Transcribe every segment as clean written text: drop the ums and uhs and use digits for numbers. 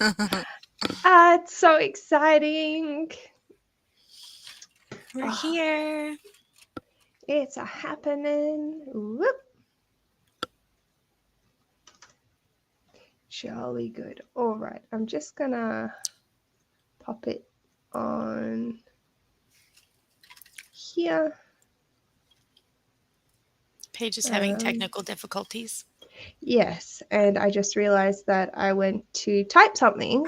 It's so exciting. We're here. It's a happening. Whoop. Jolly good. All right. I'm just going to pop it on here. Paige is having technical difficulties. Yes, and I just realized that I went to type something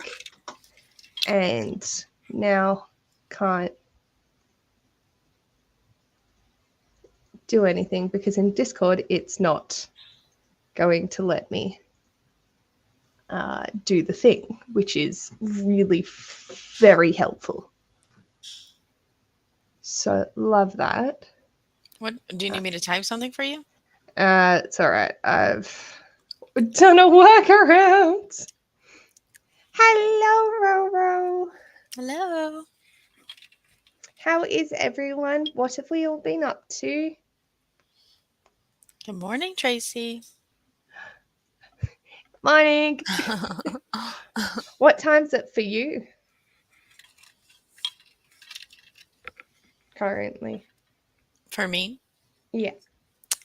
and now can't do anything because in Discord it's not going to let me do the thing, which is really very helpful. So love that. What do you need me to type something for you? It's all right. I've done a workaround. Hello, Roro. Hello. How is everyone? What have we all been up to? Good morning, Tracy. Morning. What time's it for you? Currently. For me? Yeah.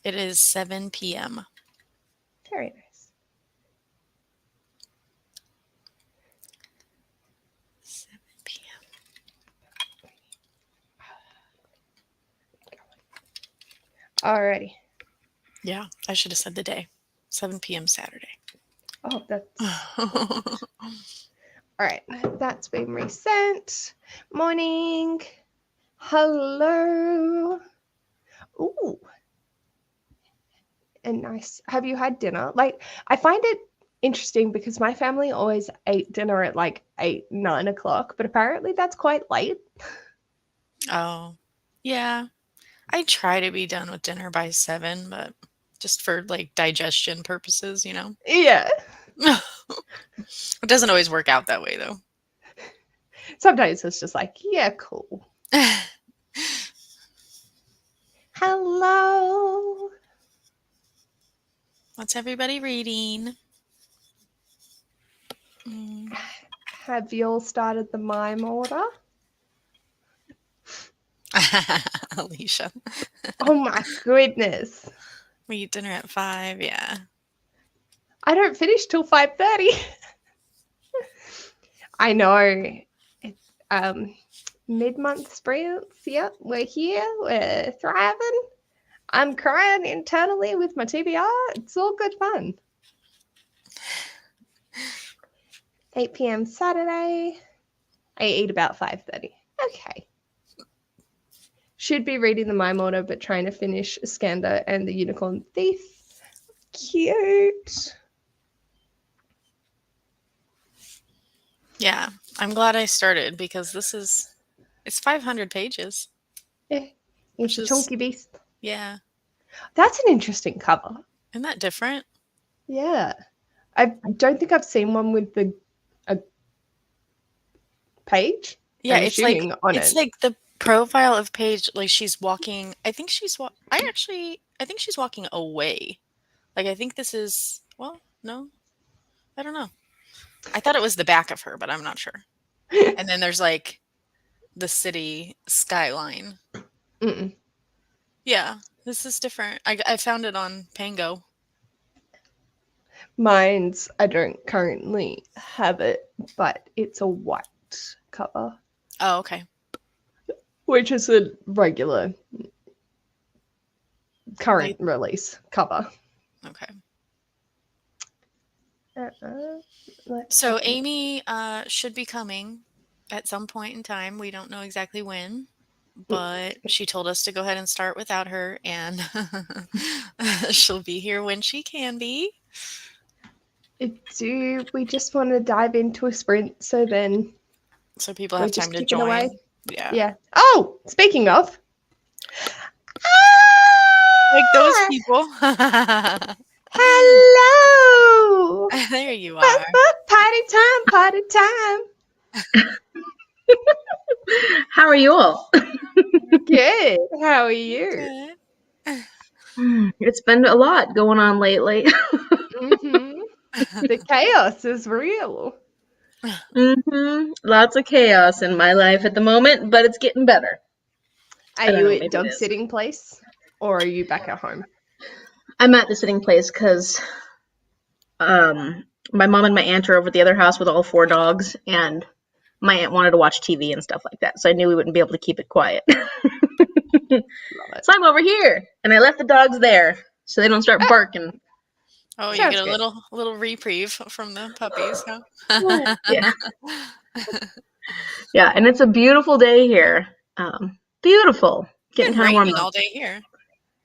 It is 7 p.m. Very nice. 7 p.m. Alrighty. Yeah, I should have said the day. 7 p.m. Saturday. Oh, that's... Alright, that's been resent. Morning. Hello. Ooh. And nice. Have you had dinner? Like, I find it interesting because my family always ate dinner at like 8, 9 o'clock, but apparently that's quite late. Oh, yeah. I try to be done with dinner by 7, but just for like digestion purposes, you know? Yeah. It doesn't always work out that way, though. Sometimes it's just like, yeah, cool. Hello. What's everybody reading? Have you all started the Mime Order? Alicia. Oh my goodness. We eat dinner at 5, yeah. I don't finish till 5:30. I know. It's mid-month sprints. Yep, we're here. We're thriving. I'm crying internally with my TBR. It's all good fun. 8 p.m. Saturday. I eat about 5:30. Okay. Should be reading the Mime Order, but trying to finish Iskander and the Unicorn Thief. Cute. Yeah, I'm glad I started because it's 500 pages. Yeah, it's a chunky beast. Yeah. That's an interesting cover. Isn't that different? Yeah. I don't think I've seen one with a page. Yeah, I'm it's like assuming on it's it. like the profile of Paige, like she's walking. I think she's walking away. Like I think this is no, I don't know. I thought it was the back of her, but I'm not sure. And then there's like the city skyline. Mm-mm. Yeah, this is different. I found it on Pango. Mine's, I don't currently have it, but it's a white cover, Oh, okay. which is a regular current Like, release cover. okay. So Amy should be coming at some point in time. We don't know exactly when, but she told us to go ahead and start without her, and she'll be here when she can be. do we just want to dive into a sprint so people have time to join? Away? Yeah. Oh, speaking of. Like those people. Hello! There you are. Party time. How are you all? Good. How are you? Good. It's been a lot going on lately. The chaos is real. Lots of chaos in my life at the moment, but it's getting better. Are I don't you know, at maybe it dog is. sitting place or are you back at home? I'm at the sitting place because my mom and my aunt are over at the other house with all 4 dogs, and my aunt wanted to watch TV and stuff like that, so I knew we wouldn't be able to keep it quiet. Love it. So I'm over here, and I left the dogs there so they don't start barking. Oh, you Sounds get a good. little reprieve from the puppies, huh? Yeah. Yeah, and it's a beautiful day here. Beautiful. Getting Been kind of warm raining though. all day here.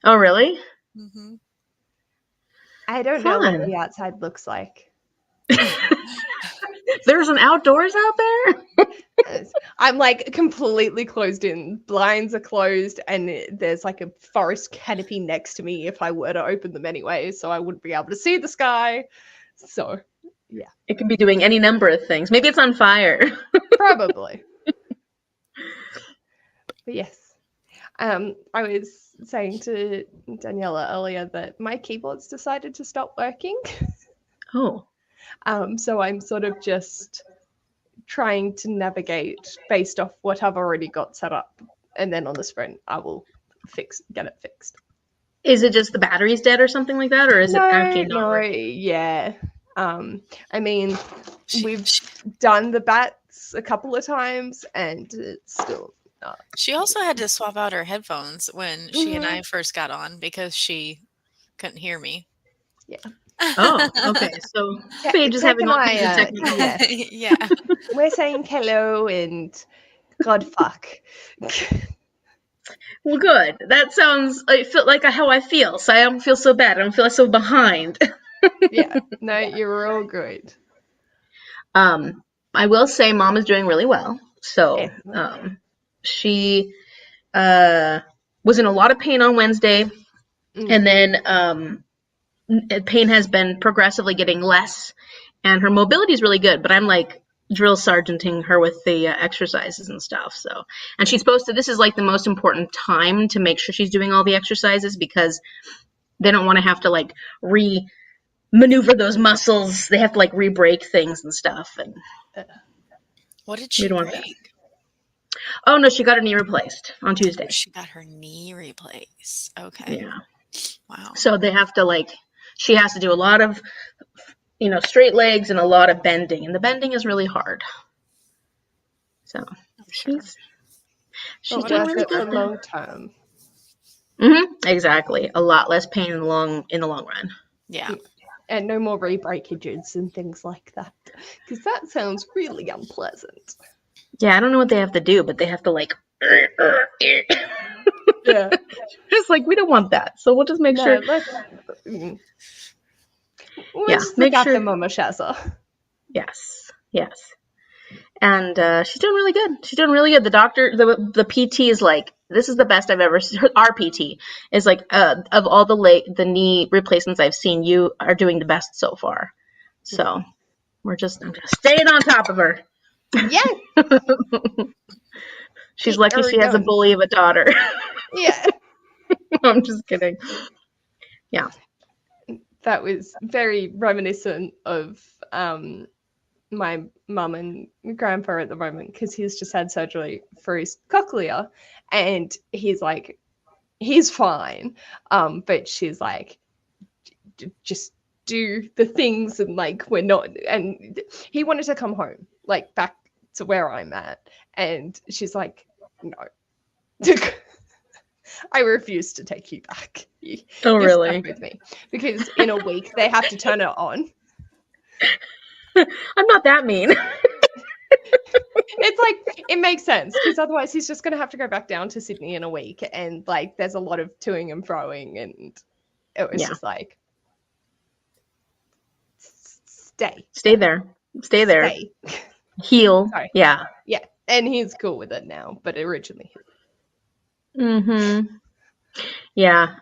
Oh, really? Hmm. I don't know what Fun. the outside looks like. There's an outdoors out there? I'm like completely closed in. Blinds are closed, and there's like a forest canopy next to me if I were to open them anyway, so I wouldn't be able to see the sky. So, yeah, It can be doing any number of things. Maybe it's on fire. probably. But yes. I was saying to Daniela earlier that my keyboard's decided to stop working. Oh. So I'm sort of just trying to navigate based off what I've already got set up. And then on the sprint, I will get it fixed. Is it just the battery's dead or something like that? Or is it actually not working? Yeah. I mean, we've done the bats a couple of times and it's still not. She also had to swap out her headphones when she and I first got on because she couldn't hear me. Yeah. Oh, okay. So Paige is having all kinds of technical. Yeah. Yeah. We're saying hello and God fuck. Well, good. That sounds like how I feel. So I don't feel so bad. I don't feel so behind. Yeah. No, you're all good. I will say Mom is doing really well. So she was in a lot of pain on Wednesday, and then pain has been progressively getting less, and her mobility is really good. But I'm like drill sergeanting her with the exercises and stuff. So, and she's supposed to. This is like the most important time to make sure she's doing all the exercises because they don't want to have to like maneuver those muscles. They have to like re-break things and stuff. And What did she break? Oh no, she got her knee replaced on Tuesday. She got her knee replaced. Okay. Yeah. Wow. So they have to she has to do a lot of, straight legs and a lot of bending, and the bending is really hard. So she's doing really good for long term. Exactly. A lot less pain in the long run. Yeah. And no more re-breakages and things like that, because that sounds really unpleasant. Yeah, I don't know what they have to do, but they have to yeah. Just we don't want that, so we'll just make sure. We'll just make sure the Mama Shazza. Yes. And she's doing really good. The doctor, the PT is like, this is the best I've ever seen. Our PT is like, of all the knee replacements I've seen, you are doing the best so far. So I'm just staying on top of her. Yeah. She's lucky she has a bully of a daughter. Yeah. I'm just kidding. Yeah. That was very reminiscent of my mum and grandpa at the moment, because he's just had surgery for his cochlea and he's fine. But she's like, just do the things, and we're not, and he wanted to come home, back to where I'm at, and she's like, no. I refuse to take you back. Oh, You're really? stuck with me, because in a week they have to turn it on. I'm not that mean. It's it makes sense, because otherwise he's just going to have to go back down to Sydney in a week, and there's a lot of toing and froing, and it was just stay there, heal. Sorry. Yeah, and he's cool with it now, but originally yeah.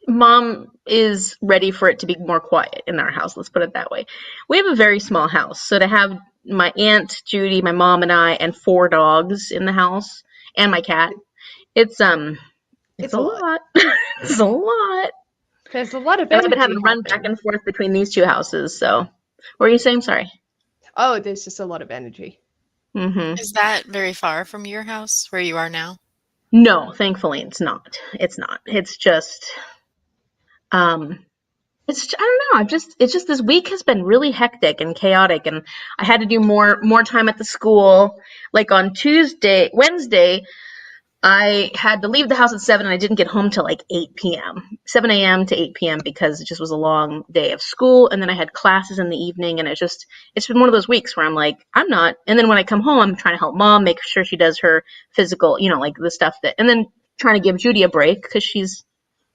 Mom is ready for it to be more quiet in our house. Let's put it that way. We have a very small house, so to have my aunt Judy, my mom, and I, and 4 dogs in the house, and my cat, it's a lot. It's a lot. There's a lot of I've been having to run back and forth between these 2 houses. So, what were you saying? Sorry. Oh, there's just a lot of energy. Mm-hmm. Is that very far from your house where you are now? No, thankfully it's not. It's not. It's just, I don't know. It's just this week has been really hectic and chaotic, and I had to do more time at the school. Like on Wednesday, I had to leave the house at 7 and I didn't get home till like 8 p.m. 7 a.m. to 8 p.m. because it just was a long day of school, and then I had classes in the evening, and it's been one of those weeks where I'm like, I'm not. And then when I come home, I'm trying to help mom, make sure she does her physical, like the stuff and then trying to give Judy a break because she's,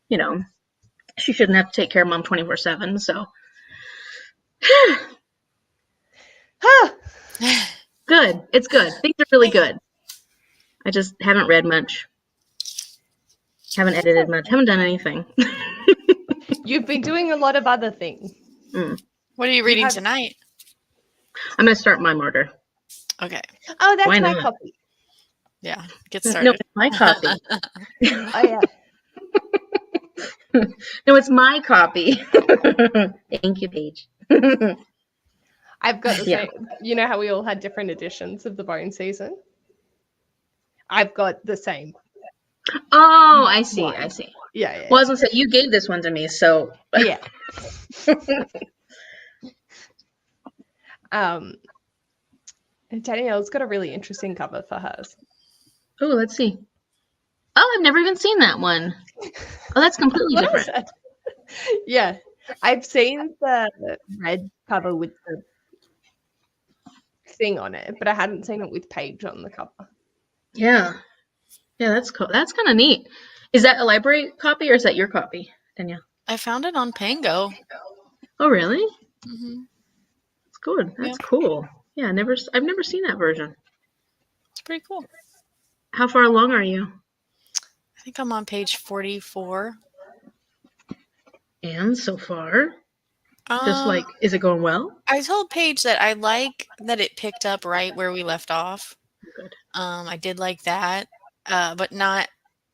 she shouldn't have to take care of mom 24/7. So good. It's good. Things are really good. I just haven't read much. Haven't edited much. Haven't done anything. You've been doing a lot of other things. What are you reading tonight? I'm going to start Mime Order. Okay. Oh, that's Why my not? copy. Yeah, get started. No, it's my copy. Oh, yeah. No, it's my copy. Thank you, Paige. I've got the same. You know how we all had different editions of the Bone Season? I've got the same. Oh, I see. I see. Yeah. Well, I was going to say, you gave this one to me, so. Yeah. Danielle's got a really interesting cover for hers. Oh, let's see. Oh, I've never even seen that one. Oh, that's completely different. Yeah. I've seen the red cover with the thing on it, but I hadn't seen it with Paige on the cover. Yeah. Yeah, that's cool. That's kind of neat. Is that a library copy or is that your copy, Danielle? I found it on Pango. Oh, really? Mm-hmm. That's good. That's cool. Yeah, I've never seen that version. It's pretty cool. How far along are you? I think I'm on page 44. And so far, just is it going well? I told Paige that I like that it picked up right where we left off. Good. I did like that, but not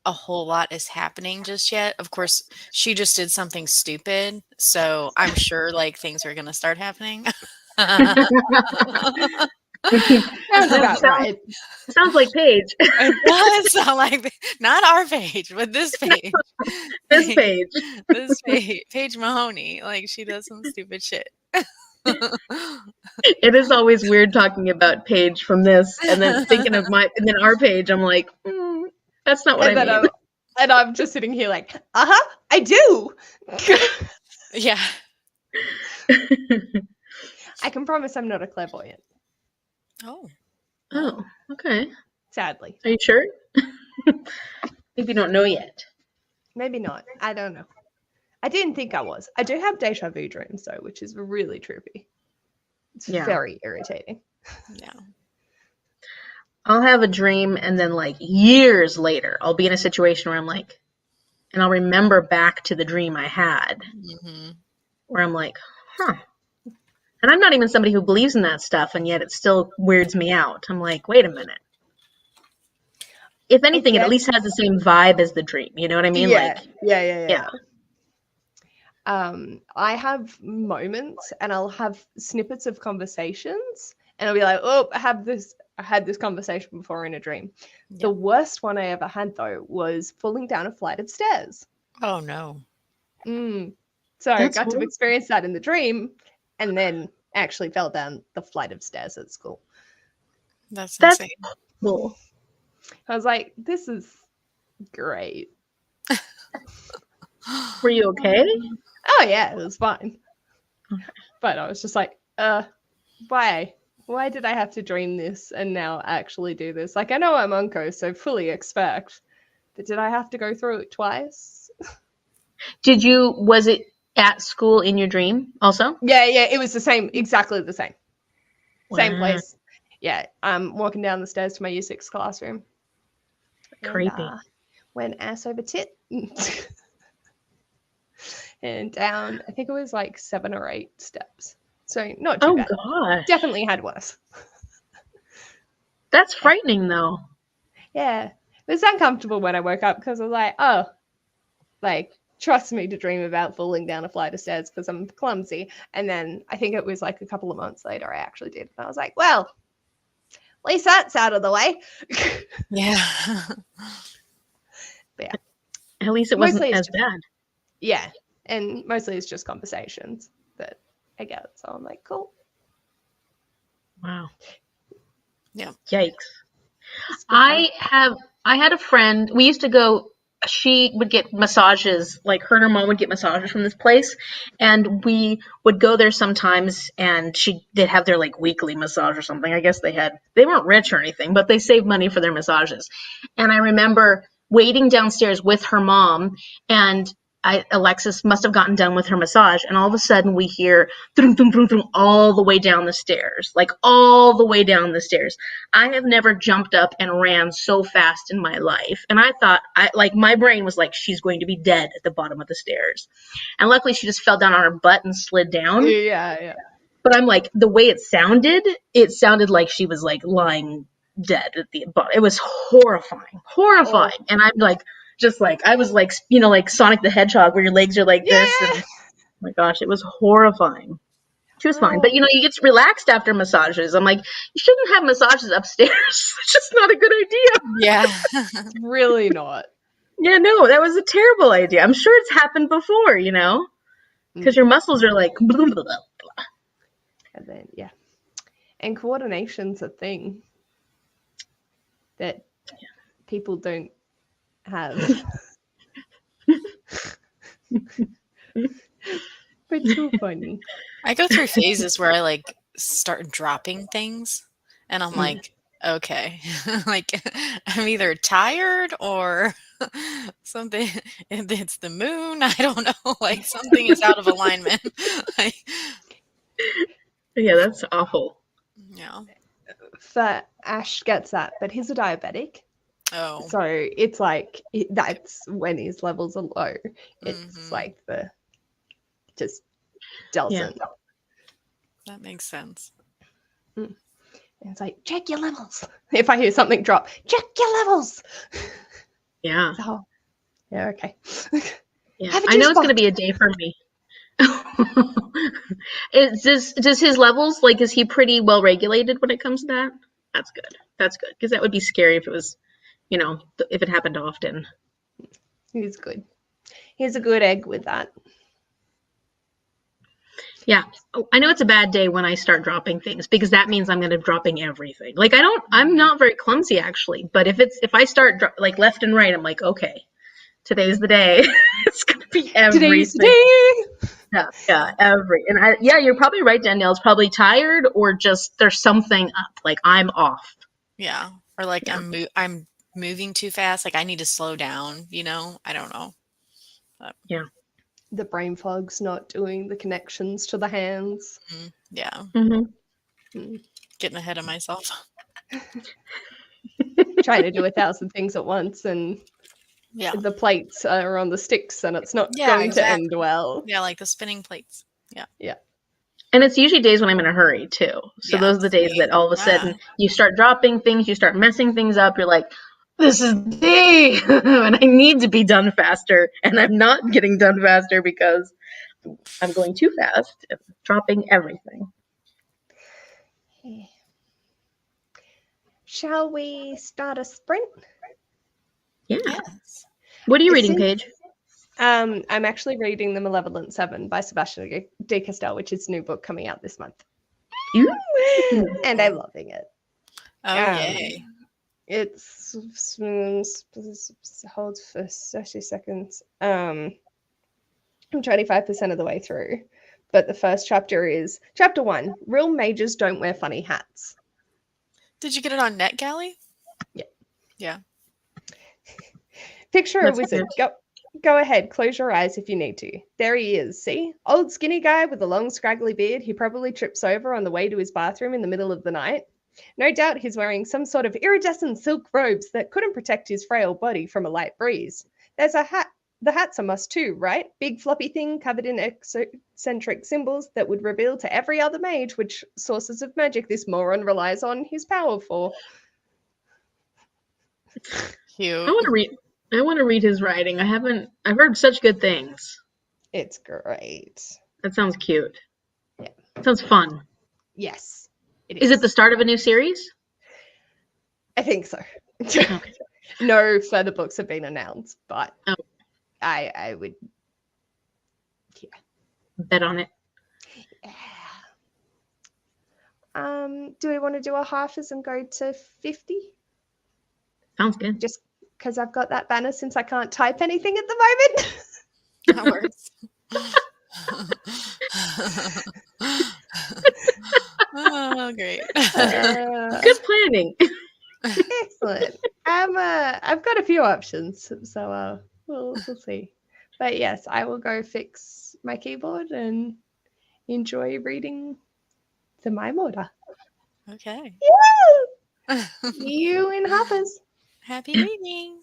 a whole lot is happening just yet. Of course, she just did something stupid, so I'm sure things are going to start happening. Sounds like Paige. It does sound like not our Paige, but this Paige. This Paige. This Paige Mahoney. She does some stupid shit. It is always weird talking about Paige from this and then thinking of and then our Paige. I'm like, that's not what I mean. And I'm just sitting here like, I do. Yeah. I can promise I'm not a clairvoyant. Oh, okay. Sadly. Are you sure? Maybe you don't know yet. Maybe not. I don't know. I didn't think I was. I do have deja vu dreams, though, which is really trippy. It's very irritating. Yeah. I'll have a dream, and then years later, I'll be in a situation where I'm like, and I'll remember back to the dream I had, where I'm like, huh. And I'm not even somebody who believes in that stuff, and yet it still weirds me out. I'm like, wait a minute. If anything, it at least has the same vibe as the dream. You know what I mean? Yeah. I have moments, and I'll have snippets of conversations, and I'll be like, oh, I had this conversation before in a dream. Yeah. The worst one I ever had, though, was falling down a flight of stairs. Oh, no. So I got to experience that in the dream, and then actually fell down the flight of stairs at school. That's insane. Cool. I was like, this is great. Were you okay? Oh, yeah, it was fine. Okay. But I was just like, why? Why did I have to dream this and now actually do this? I know I'm Unco, so fully expect. But did I have to go through it twice? Was it at school in your dream also? Yeah, it was the same, exactly the same. Wow. Same place. Yeah, I'm walking down the stairs to my Year 6 classroom. Creepy. And, went ass over tit. And down, I think it was 7 or 8 steps. So not too bad. Oh, gosh. Definitely had worse. That's frightening, though. Yeah. It was uncomfortable when I woke up because I was like, trust me to dream about falling down a flight of stairs because I'm clumsy. And then I think it was like a couple of months later I actually did. And I was like, well, at least that's out of the way. Yeah. But yeah. At least it wasn't Mostly as bad. Yeah. And mostly it's just conversations that I get. So I'm like, cool. Wow. Yeah. Yikes. I had a friend, we used to go, she would get massages, like her and her mom would get massages from this place, and we would go there sometimes, and they'd have their like weekly massage or something. I guess they weren't rich or anything, but they saved money for their massages. And I remember waiting downstairs with her mom, and Alexis must have gotten done with her massage, and all of a sudden we hear thrum, thrum, thrum, thrum, all the way down the stairs, like all the way down the stairs. I have never jumped up and ran so fast in my life, and I thought, my brain was like, she's going to be dead at the bottom of the stairs, and luckily she just fell down on her butt and slid down. Yeah. But I'm like, the way it sounded like she was like lying dead at the bottom. It was horrifying, and I'm like. Just like, I was like, like Sonic the Hedgehog where your legs are like this. And, oh my gosh, it was horrifying. She was fine. But, you get relaxed after massages. I'm like, you shouldn't have massages upstairs. It's just not a good idea. Yeah. Really not. Yeah, no, that was a terrible idea. I'm sure it's happened before, because your muscles are like, blah, blah, blah, blah. And then, yeah. And coordination's a thing that people don't have. But too funny. I go through phases where I like start dropping things, and I'm like, okay, like I'm either tired or something. It's the moon. I don't know. Like something is out of alignment. Yeah, that's awful. Yeah. So Ash gets that, but he's a diabetic. Oh. So it's like, that's when his levels are low. It's like just doesn't. Yeah. That makes sense. And it's like, check your levels. If I hear something drop, check your levels. Yeah. So, yeah, okay. Yeah. I know it's going to be a day for me. Does his levels, like, is he pretty well regulated when it comes to that? That's good. Because that would be scary if it was, if it happened often. He's good. He's a good egg with that. Yeah. I know it's a bad day when I start dropping things, because that means I'm going to be dropping everything. Like, I'm not very clumsy actually, but if I start like left and right, I'm like, okay, today's the day. It's going to be everything. Today's the day. And you're probably right, Danielle. It's probably tired, or just there's something up. Like, I'm off. Yeah, or like I'm moving too fast. Like I need to slow down. I don't know. But. Yeah, the brain fog's not doing the connections to the hands. Yeah, getting ahead of myself. Trying to do 1,000 things at once, and the plates are on the sticks, and it's not going to end well. Yeah, like the spinning plates. Yeah. And it's usually days when I'm in a hurry too. So those are the days that all of a sudden you start dropping things, you start messing things up. You're like, this is the day, and I need to be done faster, and I'm not getting done faster because I'm going too fast and dropping everything. Shall we start a sprint? Yeah. Yes. What are you reading, Paige? I'm actually reading The Malevolent Seven by Sebastian de Castell, which is a new book coming out this month. And I'm loving it. Oh, yay. It's holds for 30 seconds. I'm 25% of the way through, but the first chapter is chapter 1. Real mages don't wear funny hats. Did you get it on NetGalley? Yeah. Picture a wizard. Go ahead, close your eyes if you need to. There he is, see? Old skinny guy with a long scraggly beard he probably trips over on the way to his bathroom in the middle of the night. No doubt he's wearing some sort of iridescent silk robes that couldn't protect his frail body from a light breeze. There's a hat. The hat's a must too, right? Big floppy thing covered in eccentric symbols that would reveal to every other mage which sources of magic this moron relies on his power for. Cute. I I want to read his writing. I've heard such good things. It's great. That sounds cute. Yeah. Sounds fun. Yes. Is it the start of a new series? I think so. Okay. No further books have been announced, but Oh. I would Bet on it. Yeah. Do we want to do a halfers and go to 50? Sounds good. Just because I've got that banner since I can't type anything at the moment. That works. Oh, great. Good planning. Excellent. I've got a few options, so we'll see. But yes, I will go fix my keyboard and enjoy reading the Mime Order. Okay. Yeah! You in Harper's. Happy reading.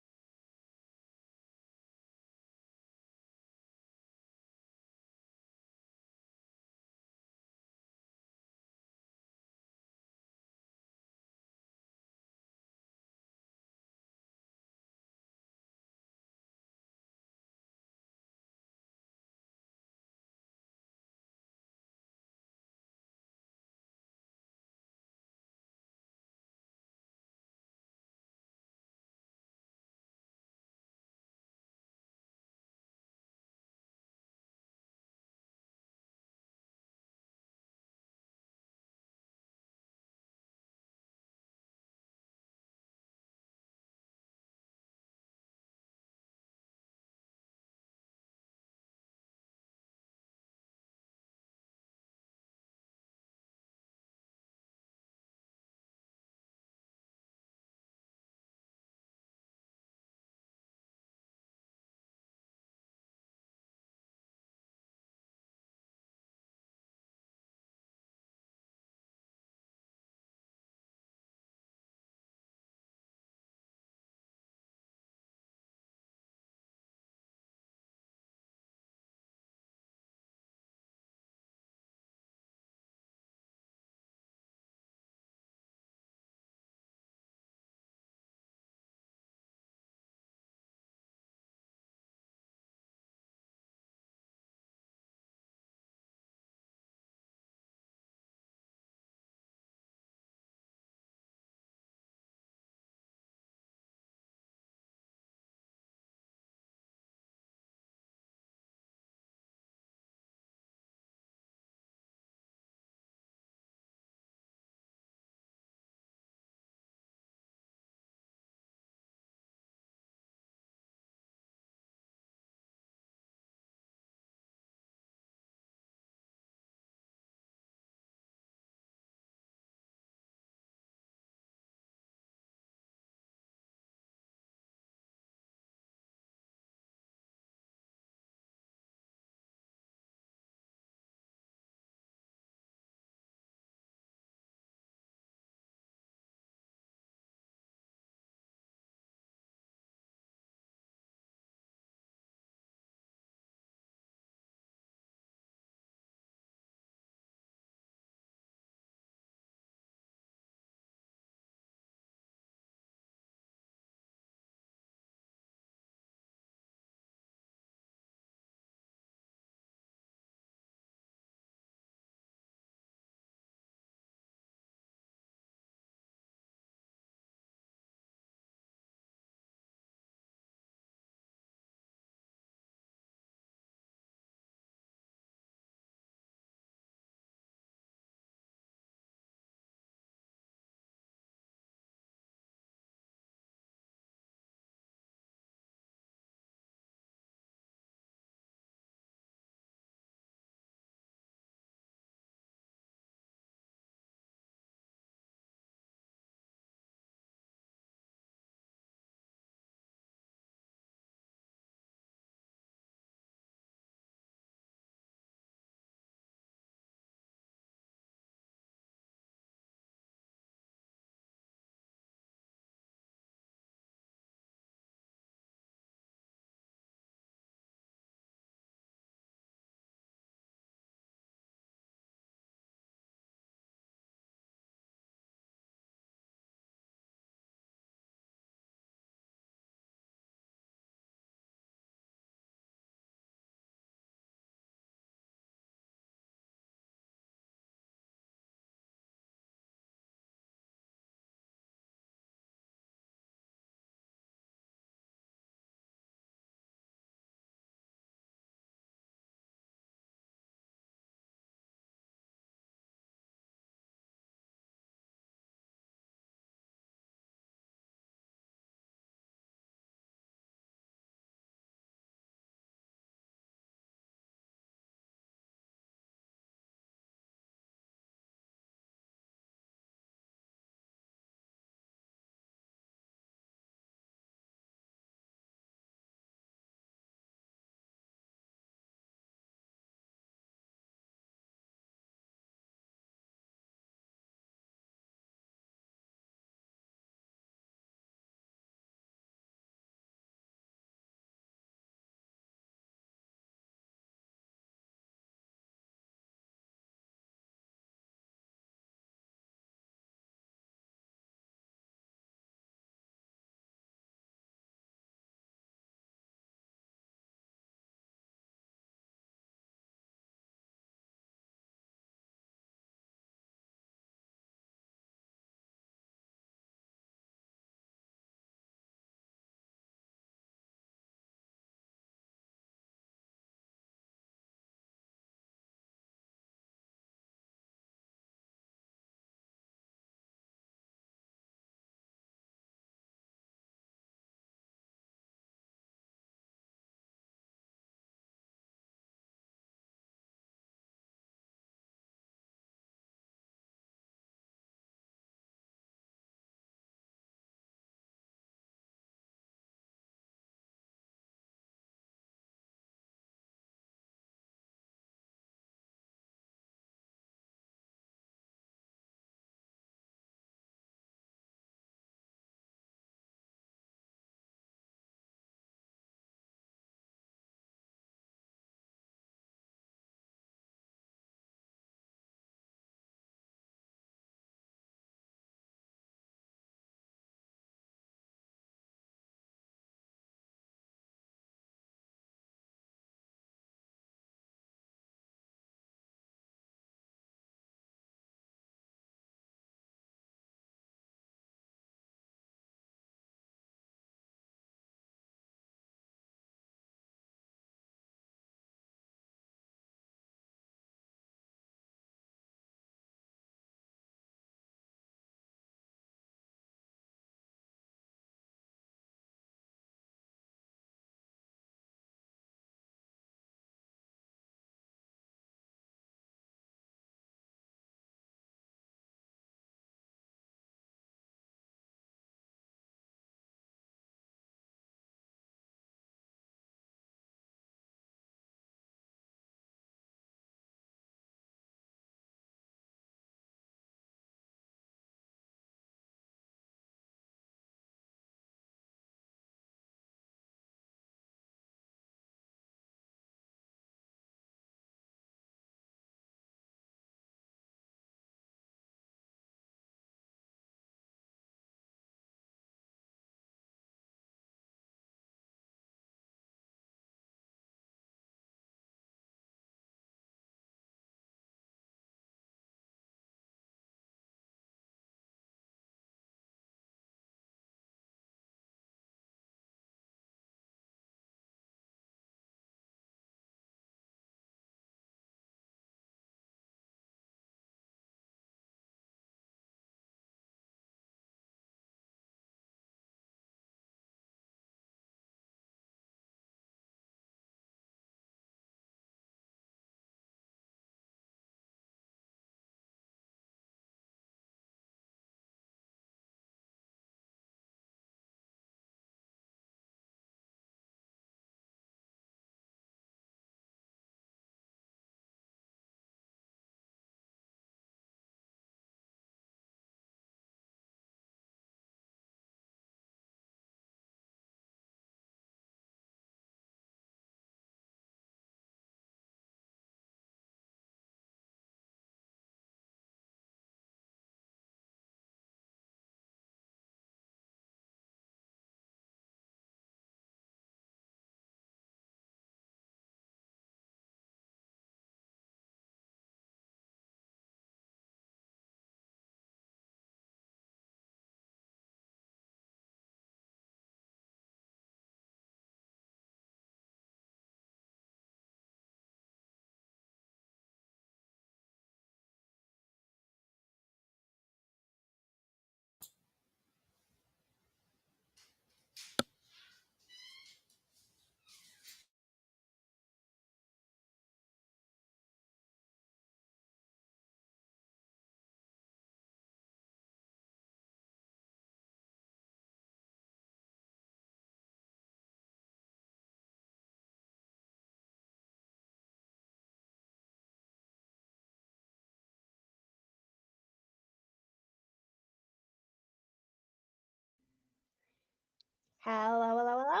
Hello, hello, hello.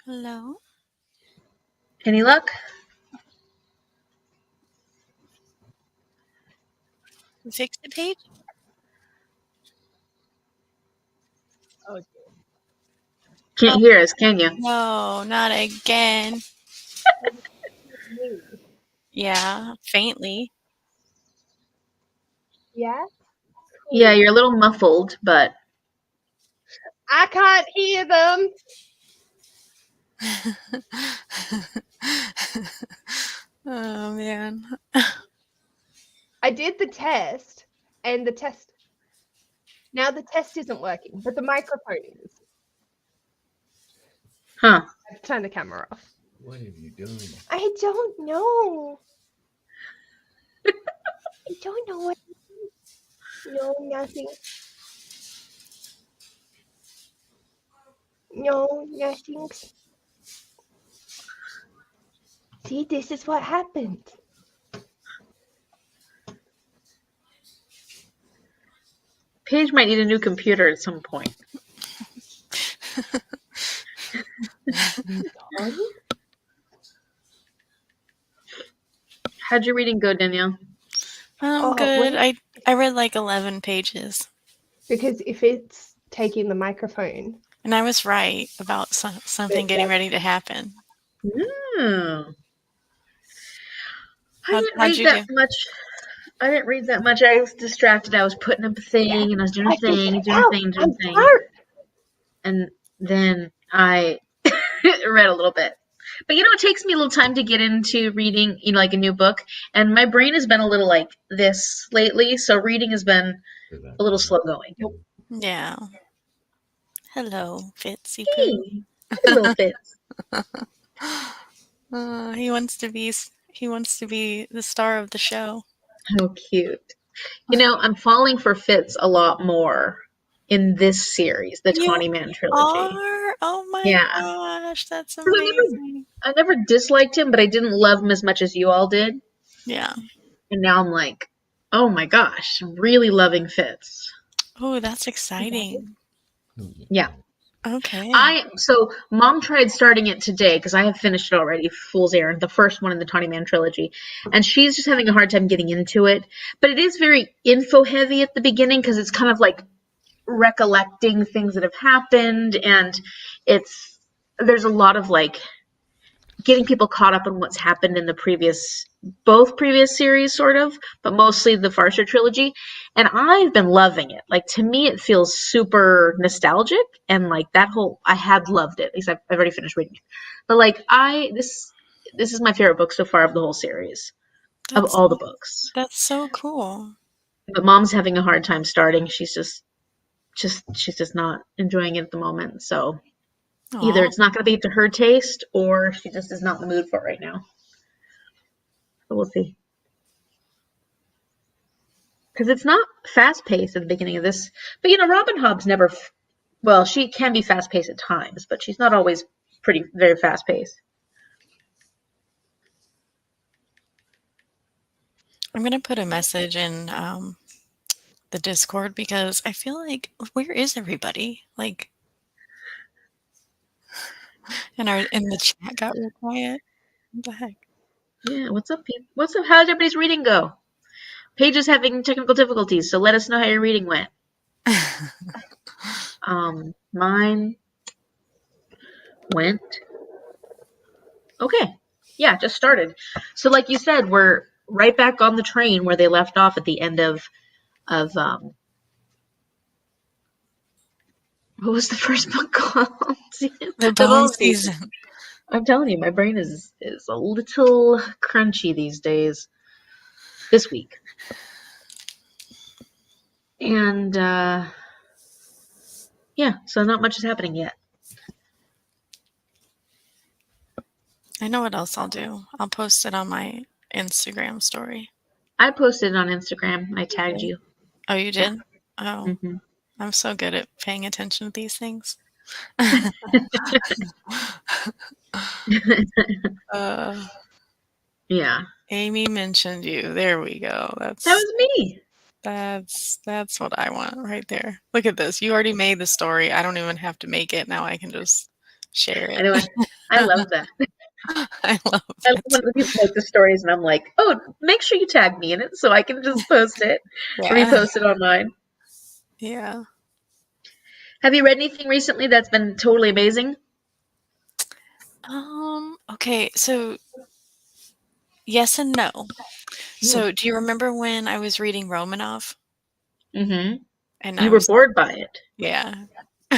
Hello. Any luck? You fixed the page? Oh, Can't hear us, can you? No, not again. me. Yeah, faintly. Yeah? Yeah, you're a little muffled, but I can't hear them. Oh man. I did the test, and the test. Now the test isn't working, but the microphone is. huh. I've turned the camera off. What have you done? I don't know. I don't know what. No, nothing. No, nothing. See, this is what happened. Paige might need a new computer at some point. Done? How'd your reading go, Danielle? Oh, Good. wait. I read like 11 pages. Because if it's taking the microphone, And I was right about something getting ready to happen. Oh. I didn't How'd read you that do? much. I didn't read that much. I was distracted. I was putting up a thing, and I was doing a thing, doing a thing, doing a thing. And then I read a little bit. But it takes me a little time to get into reading, like a new book. And my brain has been a little like this lately, so reading has been a little slow going. Yeah. Hello, Fitzy Hey, little Fitz. He wants to be the star of the show. How cute. I'm falling for Fitz a lot more in this series, the You Tawny Man trilogy. are? Oh my Yeah. gosh, that's 'Cause amazing. I never disliked him, but I didn't love him as much as you all did. Yeah. And now I'm like, oh my gosh, I'm really loving Fitz. Oh, that's exciting. Yeah. Okay. So Mom tried starting it today because I have finished it already, Fool's Errand, the first one in the Tawny Man trilogy, and she's just having a hard time getting into it. But it is very info heavy at the beginning because it's kind of like recollecting things that have happened, and there's a lot of like getting people caught up on what's happened in both previous series, sort of, but mostly the Farser trilogy. And I've been loving it. Like, to me, it feels super nostalgic, and like I had loved it. At least I've already finished reading it. But like, this is my favorite book so far of the whole series, of all the books. That's so cool. But Mom's having a hard time starting. She's just not enjoying it at the moment. So either it's not going to be to her taste, or she just is not in the mood for it right now. So we'll see. Because it's not fast-paced at the beginning of this. But, Robin Hobb's never... Well, she can be fast-paced at times, but she's not always very fast-paced. I'm going to put a message in the Discord because I feel like, where is everybody? Like, and the chat got real quiet. What the heck? Yeah, what's up, people? What's up? How's everybody's reading go? Paige is having technical difficulties, so let us know how your reading went. Mine went okay. Yeah, just started. So like you said, we're right back on the train where they left off at the end of what was the first book called? The bone season. I'm telling you, my brain is a little crunchy these days. This week. And yeah, so not much is happening yet. I know what else I'll do. I'll post it on my Instagram story. I posted it on Instagram. I tagged you. Oh, you did? Yeah. Oh, Mm-hmm. I'm so good at paying attention to these things. Yeah. Amy mentioned you. There we go. That was me. That's what I want right there. Look at this. You already made the story. I don't even have to make it. Now I can just share it. I know. I love that. I love I love that. when people make the stories and I'm like, oh, make sure you tag me in it so I can just post it, Yeah. repost it online. Yeah. Have you read anything recently that's been totally amazing? Okay, so yes and no. So do you remember when I was reading Romanov? Mm-hmm. And You were bored by it. yeah.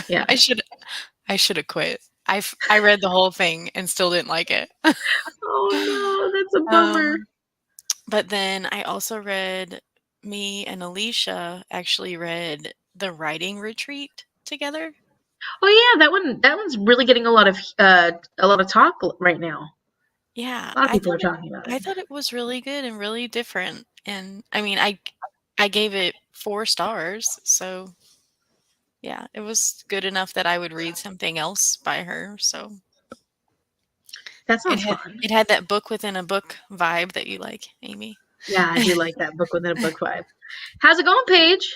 Yeah. I should have quit. I read the whole thing and still didn't like it. Oh no, that's a bummer. But then I also read me and Alicia actually read The Writing Retreat together. Oh yeah, that one's really getting a lot of talk right now. Yeah, A lot of people are talking about I it. thought it was really good and really different. And I mean, I gave it 4 stars, so yeah, it was good enough that I would read something else by her. So That sounds fun. it had that book within a book vibe that you like, Amy. Yeah, I do like that book within a book vibe. How's it going, Paige?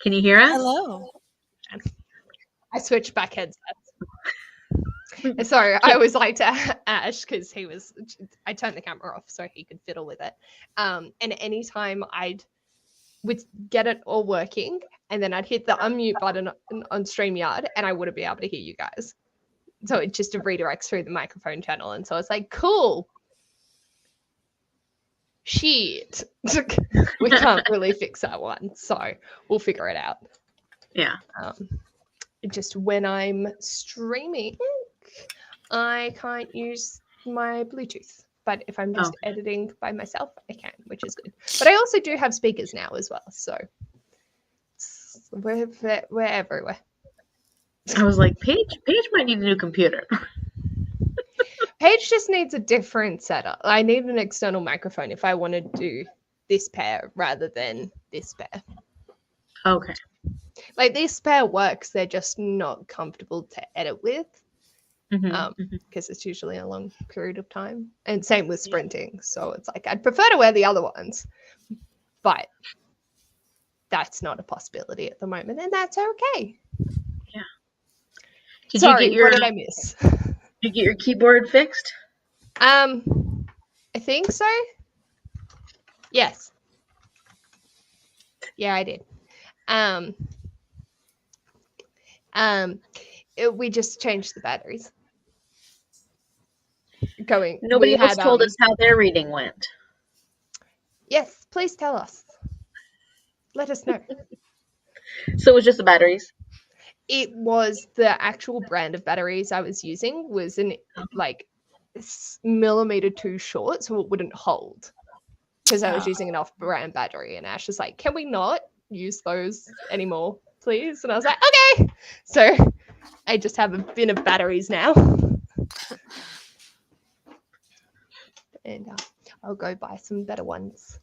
Can you hear us? Hello. I switched back headsets. Sorry, I always like to Ash because I turned the camera off so he could fiddle with it. And anytime would get it all working, and then I'd hit the unmute button on StreamYard, and I wouldn't be able to hear you guys. So it just redirects through the microphone channel, and so it's like, cool. Shit. We can't really fix that one, so we'll figure it out. Yeah. Just when I'm streaming, I can't use my Bluetooth. But if I'm just editing by myself, I can, which is good. But I also do have speakers now as well, so we're everywhere. I was like, Paige might need a new computer. Paige just needs a different setup. I need an external microphone if I want to do this pair rather than this pair. Okay. Like this pair works, they're just not comfortable to edit with. Because it's usually a long period of time, and same with sprinting. So it's like I'd prefer to wear the other ones, but that's not a possibility at the moment, and that's okay. Yeah. Sorry, what did I miss? Did you get your keyboard fixed? I think so. Yes. Yeah, I did. We just changed the batteries. Nobody else told us how their reading went. Yes, please tell us. Let us know. So it was just the batteries? It was the actual brand of batteries I was using was like millimeter too short, so it wouldn't hold. Because I was using an off-brand battery, and Ash was like, "Can we not use those anymore, please?" And I was like, "Okay." So I just have a bin of batteries now. And I'll go buy some better ones.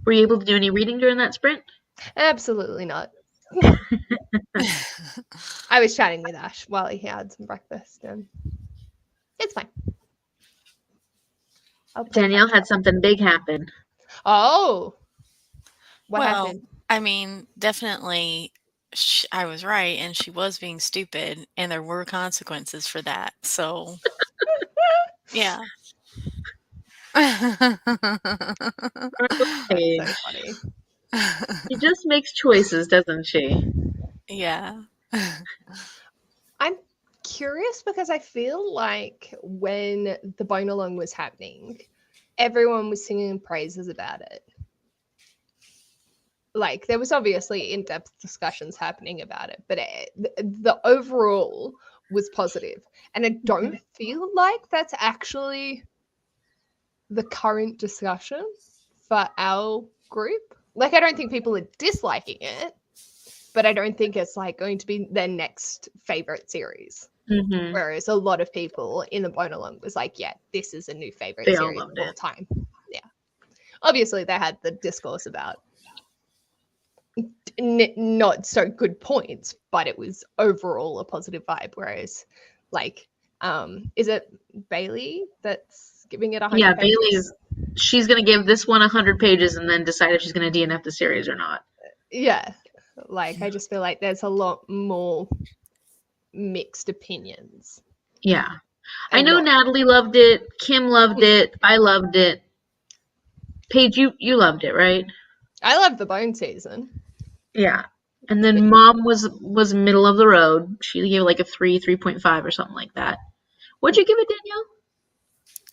Were you able to do any reading during that sprint? Absolutely not. I was chatting with Ash while he had some breakfast, and it's fine. Danielle had something big happen. Oh. What happened? I mean, definitely I was right, and she was being stupid, and there were consequences for that. So, yeah. That's so funny. She just makes choices, doesn't she? Yeah. I'm curious because I feel like when the Bone Along was happening, everyone was singing praises about it. Like, there was obviously in-depth discussions happening about it, but the overall was positive. And I don't feel like that's actually the current discussion for our group. Like, I don't think people are disliking it, but I don't think it's like going to be their next favorite series. Whereas a lot of people in the Bone Along was like, yeah, this is a new favorite series of all time. Yeah. Obviously, they had the discourse about not so good points, but it was overall a positive vibe. Whereas, like, is it Bailey that's giving it 100 pages? she's going to give this one 100 pages and then decide if she's going to DNF the series or not. Yeah. Like, I just feel like there's a lot more mixed opinions. Yeah. I know Natalie loved it. Kim loved it. I loved it. Paige, you loved it, right? I loved the Bone season. Yeah. And then Mom was middle of the road. She gave it like a 3.5 or something like that. What'd you give it, Danielle?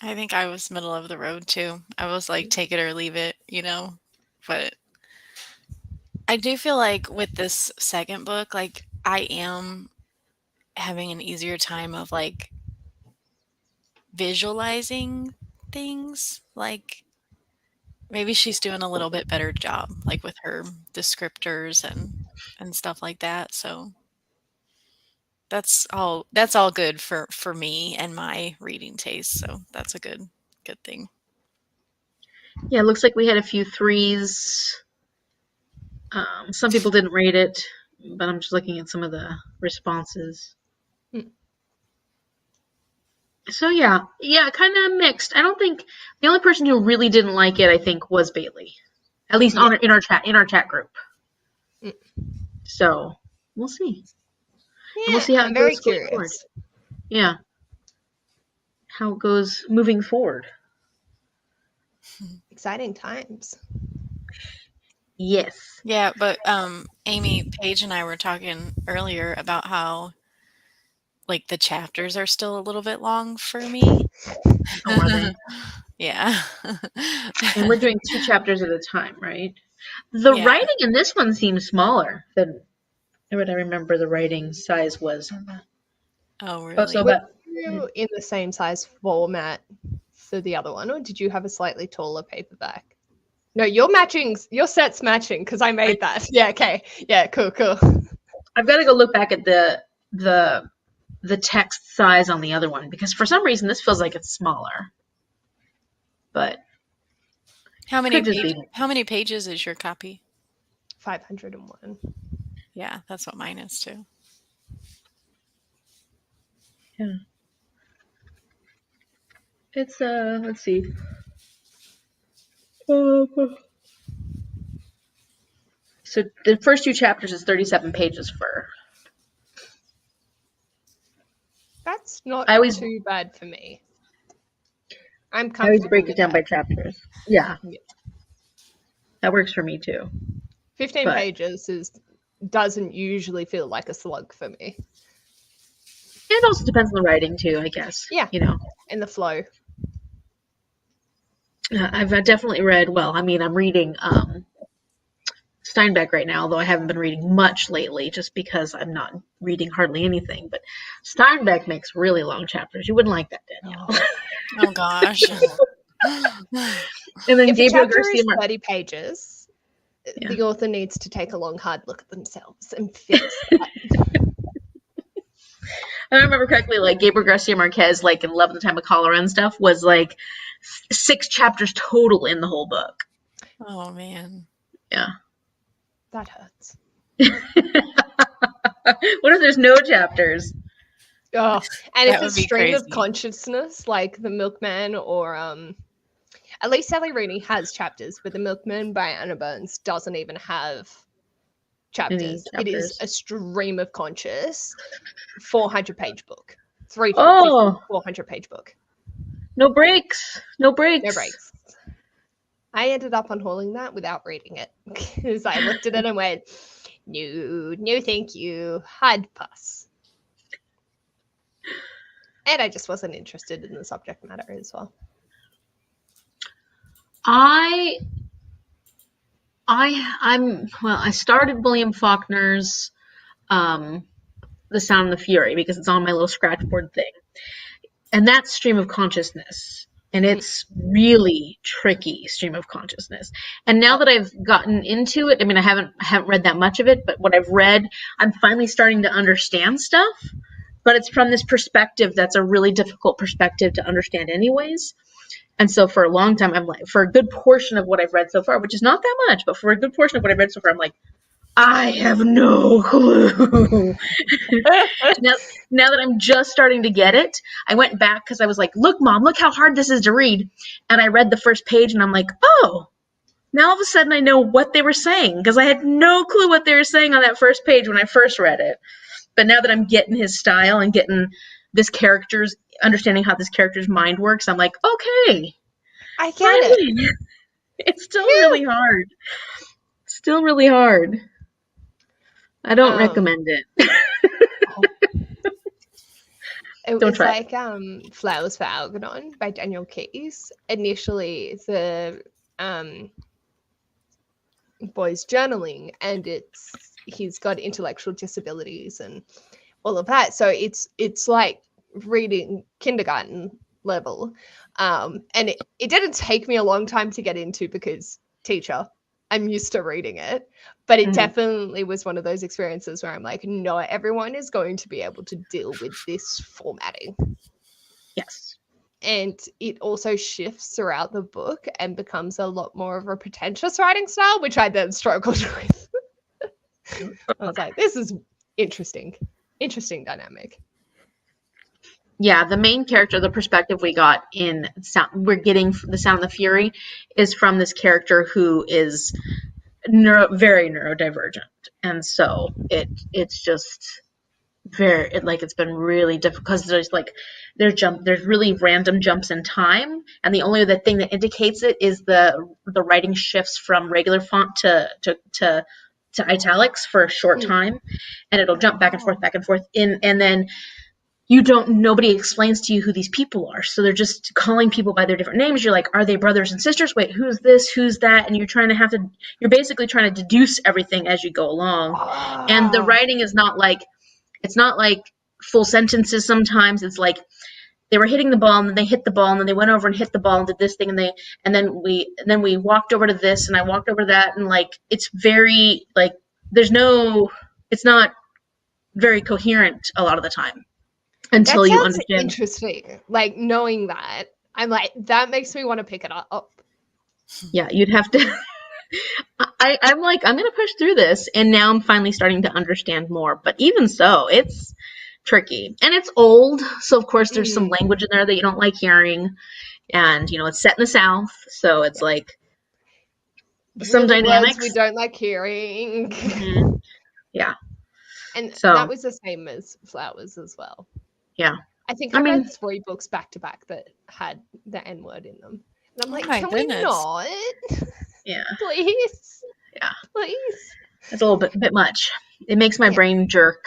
I think I was middle of the road too. I was like, take it or leave it, But I do feel like with this second book, like I am having an easier time of like visualizing things. Like maybe she's doing a little bit better job, like with her descriptors and stuff like that. So that's all good for me and my reading taste. So that's a good thing. Yeah, it looks like we had a few 3s. Some people didn't rate it, but I'm just looking at some of the responses. So yeah, kind of mixed. I don't think the only person who really didn't like it, I think, was Bailey. At least in our chat group. So we'll see. Yeah, and we'll see how I'm it very goes going forward. curious. Yeah, how it goes moving forward. Exciting times. Yes. Yeah, but Amy, Paige, and I were talking earlier about how like the chapters are still a little bit long for me. Oh, are they? Yeah. And we're doing 2 chapters at a time, right? The writing in this one seems smaller than what I remember the writing size was. Oh, really? So Were you in the same size format for the other one, or did you have a slightly taller paperback? No, your set's matching because I made that. Yeah, okay. Yeah, cool. I've got to go look back at the text size on the other one because for some reason this feels like it's smaller. But how many pages is your copy? 501. Yeah, that's what mine is too. Yeah. It's let's see. So the first 2 chapters is 37 pages for. That's not too bad for me. I'm comfortable. I always break it down by chapters. Yeah. That works for me too. 15 pages doesn't usually feel like a slug for me. It also depends on the writing too, I guess. Yeah. And the flow. I've definitely read, I'm reading Steinbeck right now, although I haven't been reading much lately just because I'm not reading hardly anything. But Steinbeck makes really long chapters. You wouldn't like that, Danielle. Oh gosh. And then if Gabriel a chapter Garcia is 30 pages, the author needs to take a long, hard look at themselves and fix that. I remember correctly, like Gabriel Garcia Marquez, like in Love in the Time of Cholera and stuff, was like 6 chapters total in the whole book. Oh man. Yeah. That hurts. What if there's no chapters? Oh, and if it's stream of consciousness, like The Milkman or at least Sally Rooney has chapters, but The Milkman by Anna Burns doesn't even have chapters. It is a stream of conscious 400-page book. 400-page book. No breaks. No breaks. I ended up unhauling that without reading it because I looked at it and went, no, thank you. Hard pass. And I just wasn't interested in the subject matter as well. I started William Faulkner's The Sound and the Fury because it's on my little scratchboard thing. And that's stream of consciousness. And it's really tricky stream of consciousness. And now that I've gotten into it, I haven't read that much of it, but what I've read, I'm finally starting to understand stuff. But it's from this perspective that's a really difficult perspective to understand anyways. And so for a long time, I'm like, for a good portion of what I've read so far, which is not that much, but for a good portion of what I've read so far, I'm like, I have no clue. now that I'm just starting to get it, I went back because I was like, look, Mom, look how hard this is to read. And I read the first page and I'm like, oh, now all of a sudden I know what they were saying because I had no clue what they were saying on that first page when I first read it. But now that I'm getting his style and getting understanding how this character's mind works, I'm like, okay. I get it. It's still really hard. Still really hard. I don't recommend it. It's like Flowers for Algernon by Danielle Keyes. Initially, the boy's journaling, and he's got intellectual disabilities and all of that. So it's like reading kindergarten level. And it didn't take me a long time to get into because teacher, I'm used to reading it, but it definitely was one of those experiences where I'm like, not everyone is going to be able to deal with this formatting. Yes. And it also shifts throughout the book and becomes a lot more of a pretentious writing style, which I then struggled with. I was like, this is interesting dynamic. Yeah, the main character, the perspective we got we're getting the Sound of the Fury is from this character who is very neurodivergent, and so it's just it's been really difficult because there's really random jumps in time, and the only other thing that indicates it is the writing shifts from regular font to italics for a short time, and it'll jump back and forth and then nobody explains to you who these people are. So they're just calling people by their different names. You're like, are they brothers and sisters? Wait, who's this? Who's that? And you're basically trying to deduce everything as you go along. And the writing is it's not like full sentences sometimes. It's like they were hitting the ball and then they hit the ball and then they went over and hit the ball and did this thing and then we walked over to this and I walked over to that, and it's very it's not very coherent a lot of the time. Until you understand. Interesting. Like knowing that, I'm like, that makes me want to pick it up. Yeah, you'd have to. I'm like, I'm going to push through this. And now I'm finally starting to understand more. But even so, it's tricky. And it's old. So, of course, there's some language in there that you don't like hearing. And, it's set in the South. So it's like some dynamics. We don't like hearing. Mm-hmm. Yeah. And that was the same as Flowers as well. Yeah. I think I read 3 books back to back that had the N word in them. And I'm like, we not? Yeah. Please. Yeah. Please. It's a little bit much. It makes my brain jerk.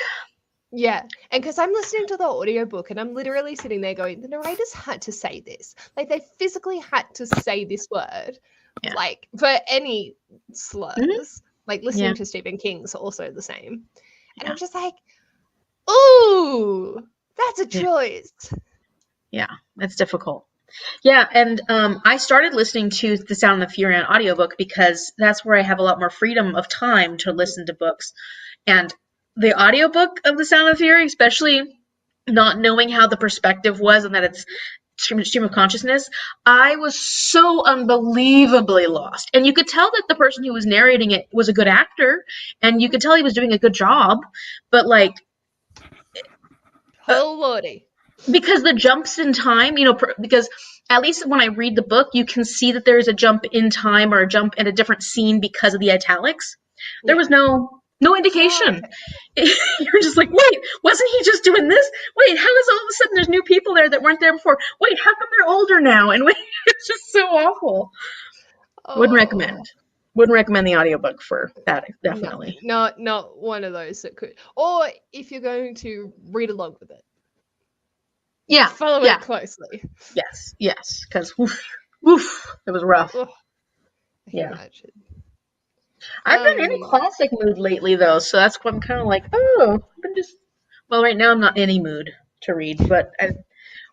Yeah. And because I'm listening to the audiobook and I'm literally sitting there going, the narrators had to say this. Like they physically had to say this word. Yeah. Like for any slurs. Like listening to Stephen King's also the same. And I'm just like, ooh. That's a choice. Yeah, that's difficult. Yeah, and I started listening to The Sound of the Fury on audiobook because that's where I have a lot more freedom of time to listen to books. And the audiobook of The Sound of the Fury, especially not knowing how the perspective was and that it's stream of consciousness, I was so unbelievably lost. And you could tell that the person who was narrating it was a good actor, and you could tell he was doing a good job, but oh lordy, because the jumps in time, because at least when I read the book, you can see that there is a jump in time or a jump in a different scene because of the italics. There was no indication. You're just like, wait, wasn't he just doing this? Wait, how is all of a sudden there's new people there that weren't there before? Wait, how come they're older now? And it's just so awful. Wouldn't recommend the audiobook for that, definitely. Not one of those that could. Or if you're going to read along with it. Yeah. Follow it closely. Yes. Because it was rough. Imagine. I've been in a classic mood lately though, so that's what I'm kind of like, right now I'm not in any mood to read, but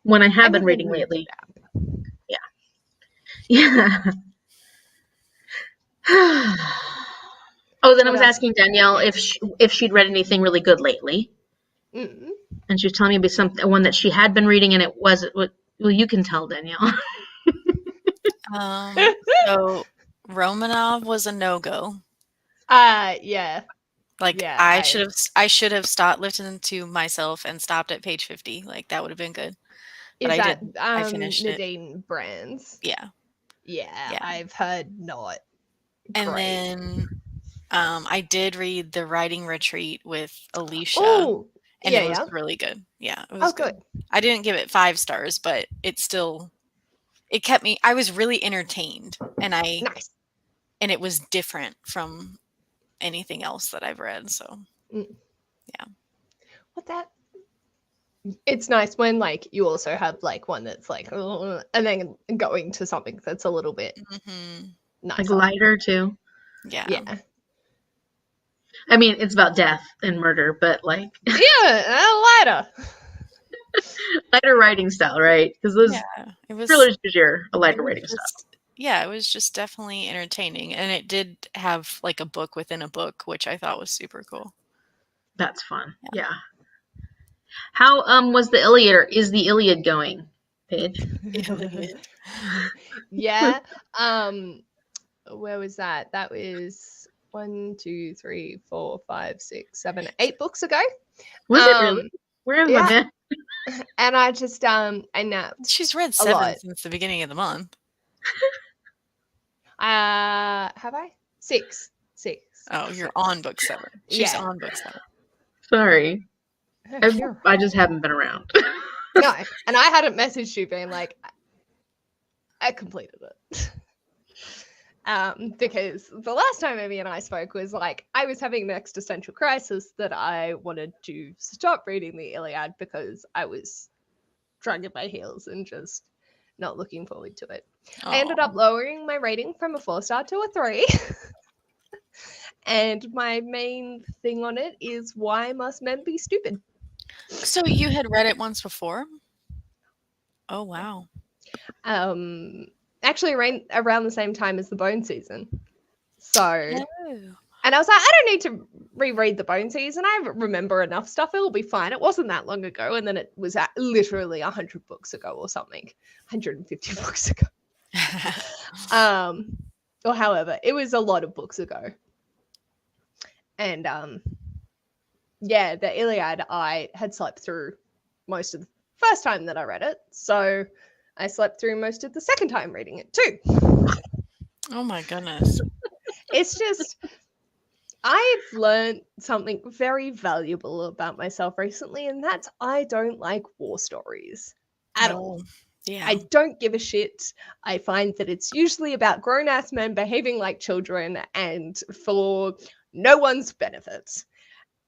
when I have been reading lately. Yeah. Oh, then I was asking Danielle if she'd read anything really good lately. Mm-hmm. And she was telling me about one that she had been reading, and it wasn't. Well, you can tell, Danielle. So Romanov was a no-go. Yeah. Like, Yeah, I should have stopped listening to myself and stopped at page 50. Like, that would have been good. But Is I that didn't. I finished it. Nadine Brands? Yeah. Yeah, Yeah. I've heard not And great. then I did read The Writing Retreat with Alicia, Oh, and it was yeah. really good. Yeah, it Oh, was good. good. I didn't give it 5 stars, but it kept me, I was really entertained, and Nice. it was different from anything else that I've read, so Mm. yeah. What that? It's nice when like you also have like one that's like, and then going to something that's a little bit Mhm. Like nicer. lighter too. Yeah. Yeah. I mean, it's about death and murder, but like Lighter. lighter writing style, right? Because those Yeah. It was thrillers usually are a it lighter was writing style. just yeah, it was just definitely entertaining, and it did have like a book within a book, which I thought was super cool. That's fun. Yeah. Yeah. How was the Iliad, or is the Iliad going, Paige? Yeah. Where was that? That was 1, 2, 3, 4, 5, 6, 7, 8 books ago. Was it really? Where have I yeah. been? And I just I napped She's read a 7 lot. since the beginning of the month. Have I? 6. Oh, you're on book 7. She's Yeah. on book 7. Sorry. You're I just haven't been around. no, and I hadn't messaged you being like, I completed it. Because the last time Amy and I spoke was like, I was having an existential crisis that I wanted to stop reading the Iliad because I was dragging my heels and just not looking forward to it. I ended up lowering my rating from a 4-star to a 3. And my main thing on it is, why must men be stupid? So you had read it once before? Oh, wow. Actually around the same time as the Bone season. So, Oh. and I was like, I don't need to reread the Bone season. I remember enough stuff. It'll be fine. It wasn't that long ago. And then it was literally 100 books ago or something, 150 books ago. Or however, it was a lot of books ago. And yeah, the Iliad, I had slept through most of the first time that I read it. So I slept through most of the second time reading it too. Oh my goodness. It's just, I've learned something very valuable about myself recently, and that's I don't like war stories at all. Yeah. I don't give a shit. I find that it's usually about grown-ass men behaving like children and for no one's benefit.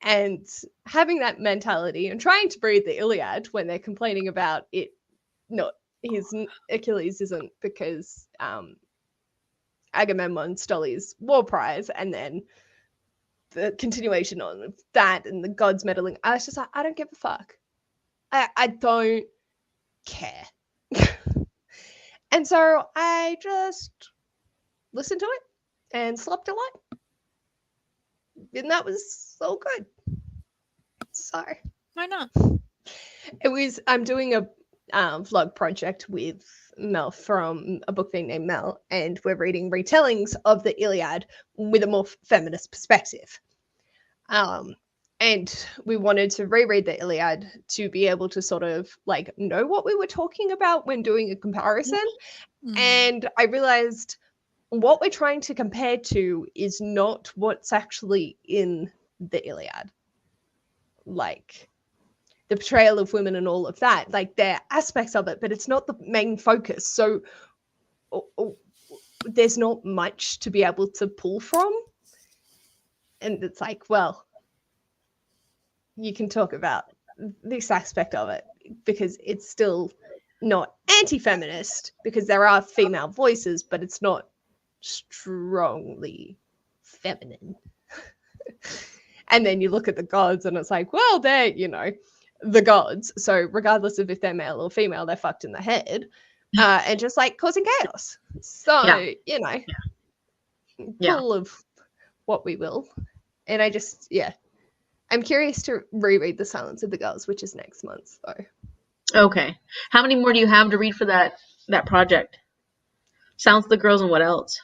And having that mentality and trying to read the Iliad when they're complaining about it, not his Achilles isn't because Agamemnon stole his war prize, and then the continuation on that and the gods meddling. I was just like, I don't give a fuck. I don't care. And so I just listened to it and slept a lot. And that was so good. So Why not? I'm doing a vlog project with Mel from a book thing named Mel, and we're reading retellings of the Iliad with a more feminist perspective. And we wanted to reread the Iliad to be able to sort of like know what we were talking about when doing a comparison. Mm. And I realized what we're trying to compare to is not what's actually in the Iliad. Like the portrayal of women and all of that, like they're aspects of it, but it's not the main focus. So there's not much to be able to pull from. And it's like, well, you can talk about this aspect of it because it's still not anti-feminist because there are female voices, but it's not strongly feminine. And then you look at the gods and it's like, well, they're, the gods. So regardless of if they're male or female, they're fucked in the head and just like causing chaos. So, full of what we will. And I just, I'm curious to reread The Silence of the Girls, which is next month, though. Okay. How many more do you have to read for that project? Silence of the Girls and what else?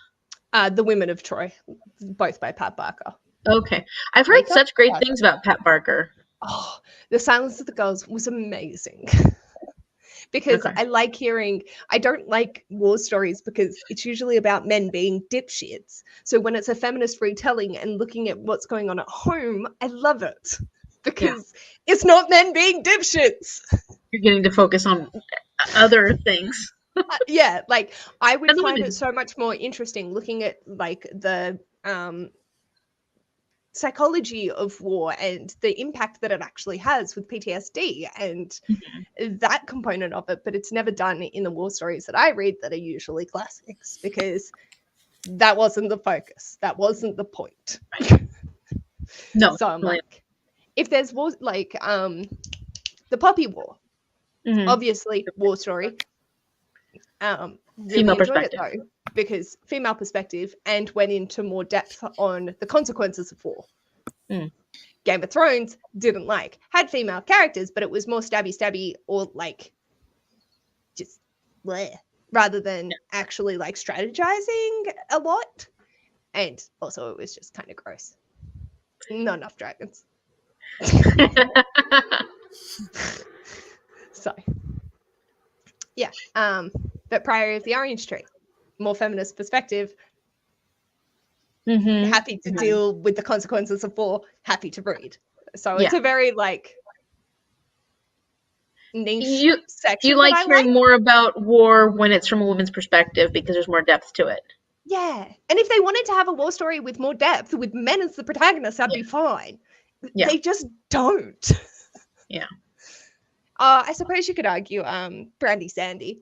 The Women of Troy, both by Pat Barker. Okay. I've heard Makeup? such great things about Pat Barker. Oh, The Silence of the Girls was amazing. Because Okay. I like hearing, I don't like war stories because it's usually about men being dipshits. So when it's a feminist retelling and looking at what's going on at home, I love it because it's not men being dipshits. You're getting to focus on other things. Yeah, like I would find Unlimited. it so much more interesting looking at like the psychology of war and the impact that it actually has with PTSD and that component of it, but it's never done in the war stories that I read that are usually classics because that wasn't the focus. That wasn't the point. No. So I'm like, if there's war, like the Poppy War, obviously war story. Really Female enjoyed it perspective. though because female perspective and went into more depth on the consequences of war. Game of Thrones didn't like had female characters, but it was more stabby or like just bleh, rather than actually like strategizing a lot. And also it was just kind of gross. Not enough dragons. So yeah. But Priory of the Orange Tree, more feminist perspective. Happy to deal with the consequences of war, happy to read. So it's a very like niche section. You like hearing more about war when it's from a woman's perspective because there's more depth to it. Yeah. And if they wanted to have a war story with more depth, with men as the protagonists, that'd be fine. They just don't. Yeah. I suppose you could argue Brandy Sandy.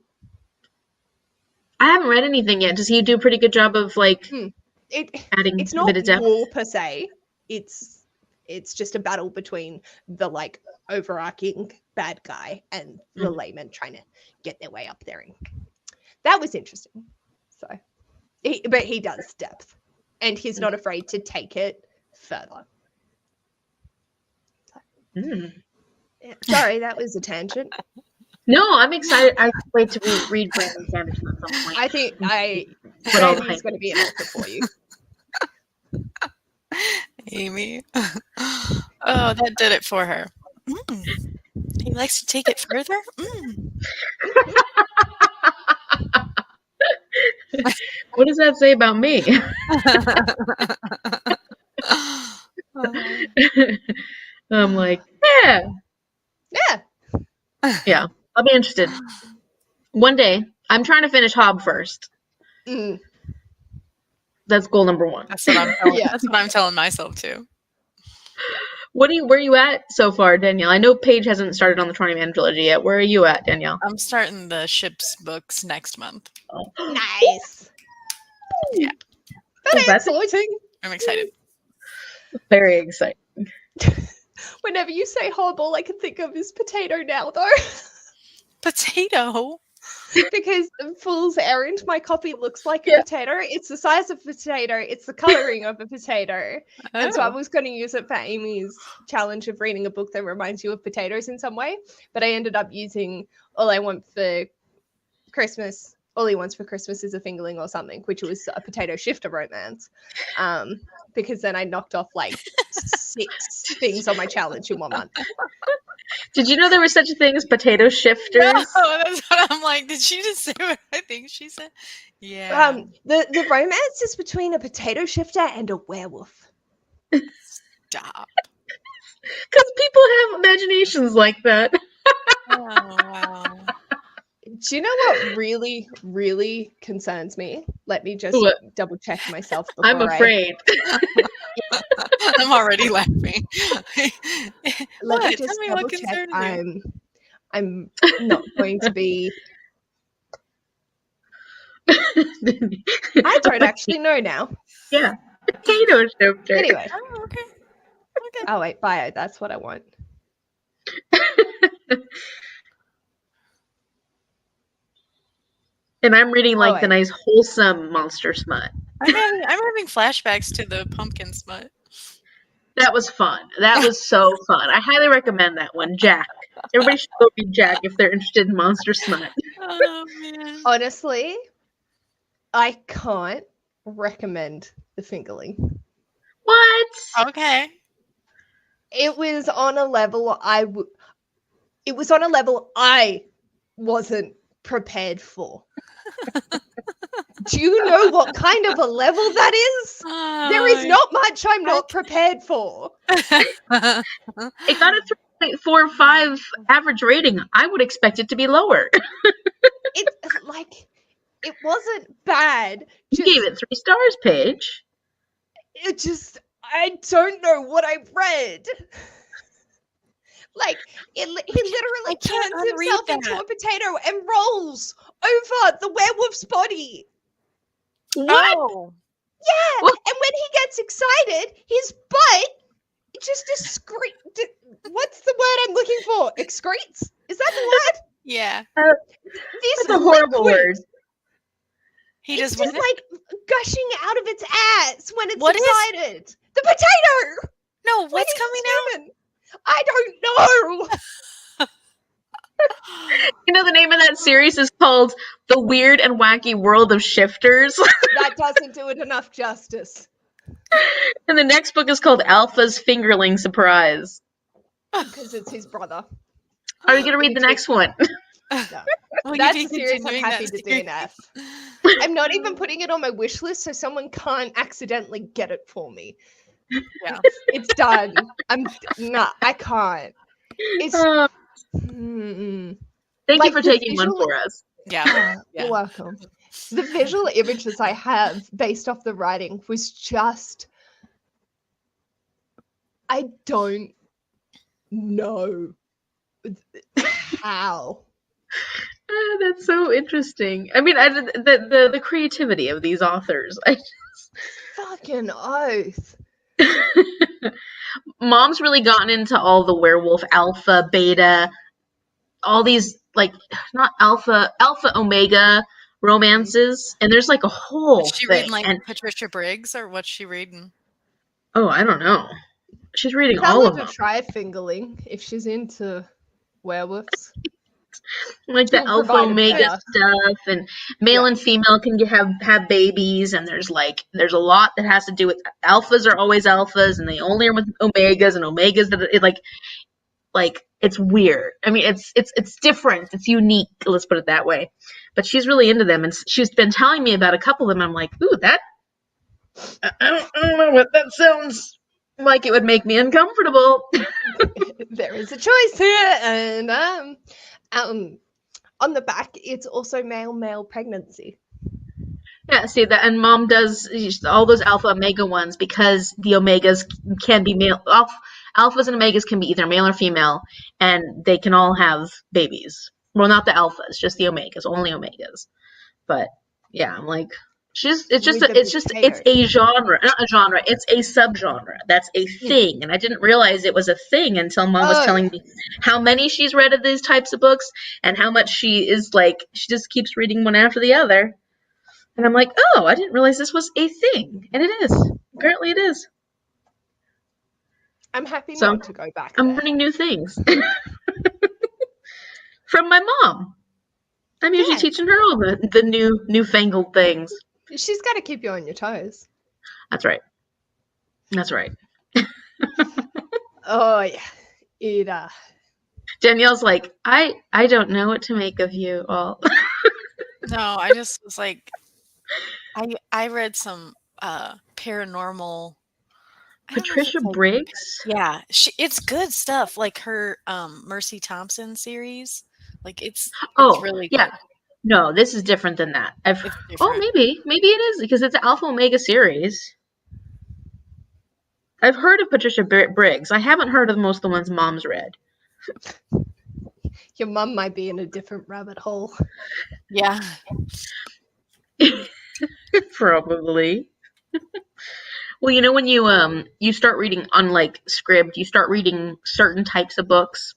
I haven't read anything yet. Does he do a pretty good job of like adding it's a not bit of depth? war per se. It's just a battle between the like overarching bad guy and the layman trying to get their way up there. And that was interesting. So, but he does depth, and he's not afraid to take it further. Sorry, that was a tangent. No, I'm excited. I can't wait to read Brandon Sanderson at some point. I think Brandy's going to be an author for you. Amy. Oh, that did it for her. He likes to take it further? What does that say about me? I'm like, yeah, I'll be interested. One day, I'm trying to finish Hob first. That's goal number one. That's what I'm telling. That's what I'm telling myself too. Where are you at so far, Danielle? I know Paige hasn't started on the 20-man trilogy yet. Where are you at, Danielle? I'm starting the ship's books next month. Oh. Nice. Yeah. That's exciting. I'm excited. Very exciting. Whenever you say Hob, all I can think of is potato now, though. Potato? Because Fool's Errand, my copy looks like a potato. It's the size of a potato. It's the coloring of a potato. And so I was going to use it for Amy's challenge of reading a book that reminds you of potatoes in some way. But I ended up using All I Want for Christmas. All He Wants for Christmas is a Fingerling or something, which was a potato shifter romance. Because then I knocked off like 6 things on my challenge in 1 month. Did you know there was such a thing as potato shifters? No, that's what I'm like. Did she just say what I think she said? Yeah. The romance is between a potato shifter and a werewolf. Stop. Because people have imaginations like that. Oh, wow. Do you know what really, really concerns me? Let me just double check myself. I'm afraid. I'm already laughing. Let me just double check. I'm not going to be. I don't actually know now. Yeah, potato shifter. Anyway. Oh, okay. Oh wait, bio. That's what I want. And I'm reading like the nice wholesome monster smut. I'm having flashbacks to the pumpkin smut. That was fun. That was so fun. I highly recommend that one, Jack. Everybody should go read Jack if they're interested in monster smut. Oh man. Honestly, I can't recommend The Fingerling. What? Okay. It was on a level it was on a level I wasn't prepared for. Do you know what kind of a level that is? There is not much I'm not prepared for. It got a 3.45 average rating. I would expect it to be lower. It's like, it wasn't bad. You gave it 3 stars, Paige. I don't know what I read. Like, he literally turns himself into a potato and rolls over the werewolf's body. What? Oh. Yeah, What? and when he gets excited, his butt just what's the word I'm looking for? Excretes? Is that the word? Yeah. This That's a horrible liquid. word. It's just like gushing out of its ass when it's What is- excited. The potato! No, When what's he's coming out? human. I don't know. You know, the name of that series is called The Weird and Wacky World of Shifters. That doesn't do it enough justice. And the next book is called Alpha's Fingerling Surprise. Because it's his brother. Are you going to read the next one? No. Will you That's be a series I'm continuing happy that to series? DNF. I'm not even putting it on my wish list so someone can't accidentally get it for me. Yeah. It's done. I can't. It's Thank like you for the taking one visual- for us. Yeah. You're welcome. The visual images I have based off the writing was just, I don't know how. That's so interesting. I mean, the creativity of these authors. Fucking oath. Mom's really gotten into all the werewolf alpha, beta, all these like not alpha omega romances, and there's like a whole Is she thing. reading like And Patricia Briggs or what's she reading? I don't know. She's reading Tell all her of to them, try fingerling if she's into werewolves. like the You'll alpha provide it omega better. stuff, and male and female can have babies, and there's a lot that has to do with alphas are always alphas, and they only are with omegas, and omegas that it, like it's weird. I mean, it's different. It's unique. Let's put it that way. But she's really into them, and she's been telling me about a couple of them. I'm like, ooh, that I don't know what that sounds like. It would make me uncomfortable. There is a choice here, and on the back it's also male pregnancy. Yeah, see that, and Mom does all those alpha omega ones because the omegas can be male. Alphas and omegas can be either male or female, and they can all have babies. Well, not the alphas, just the omegas, only omegas. But yeah, I'm like, it's a genre, not a genre. It's a subgenre. That's a thing, and I didn't realize it was a thing until Mom was telling me how many she's read of these types of books and how much she just keeps reading one after the other. And I'm like, oh, I didn't realize this was a thing. And it is. Apparently it is. I'm happy not to go back I'm there. learning new things. From my mom. I'm usually teaching her all the newfangled things. She's got to keep you on your toes. That's right. That's right. Oh, yeah. It, Danielle's like, I don't know what to make of you all. No, I just was like, I read some paranormal. Patricia Briggs? Yeah, it's good stuff. Like her Mercy Thompson series. Like it's really good. No, this is different than that. Maybe it is because it's an Alpha Omega series. I've heard of Patricia Briggs. I haven't heard of most of the ones Mom's read. Your mum might be in a different rabbit hole. Yeah. Probably. Well, you know when you start reading on like Scribd, you start reading certain types of books,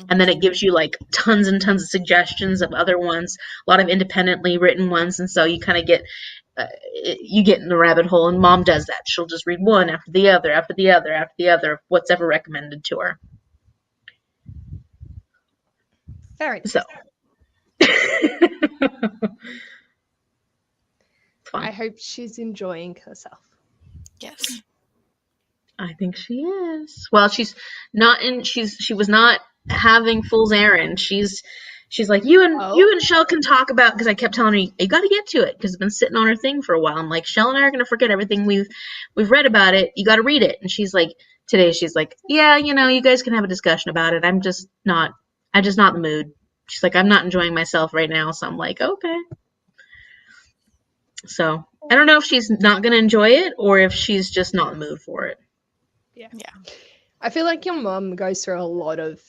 and then it gives you like tons and tons of suggestions of other ones, a lot of independently written ones, and so you kind of get you get in the rabbit hole. And Mom does that; she'll just read one after the other, after the other, after the other, what's ever recommended to her. Very nice. So. I hope she's enjoying herself. Yes. I think she is. Well, she's not in. She was not having Fool's Errand. She's like, you and Shell can talk about, because I kept telling her, you got to get to it, because it's been sitting on her thing for a while. I'm like, Shell and I are gonna forget everything we've read about it. You got to read it. And she's like, yeah, you guys can have a discussion about it. I'm just not in the mood. She's like, I'm not enjoying myself right now. So I'm like, okay. So I don't know if she's not gonna enjoy it or if she's just not in the mood for it. Yeah. Yeah. I feel like your mom goes through a lot of,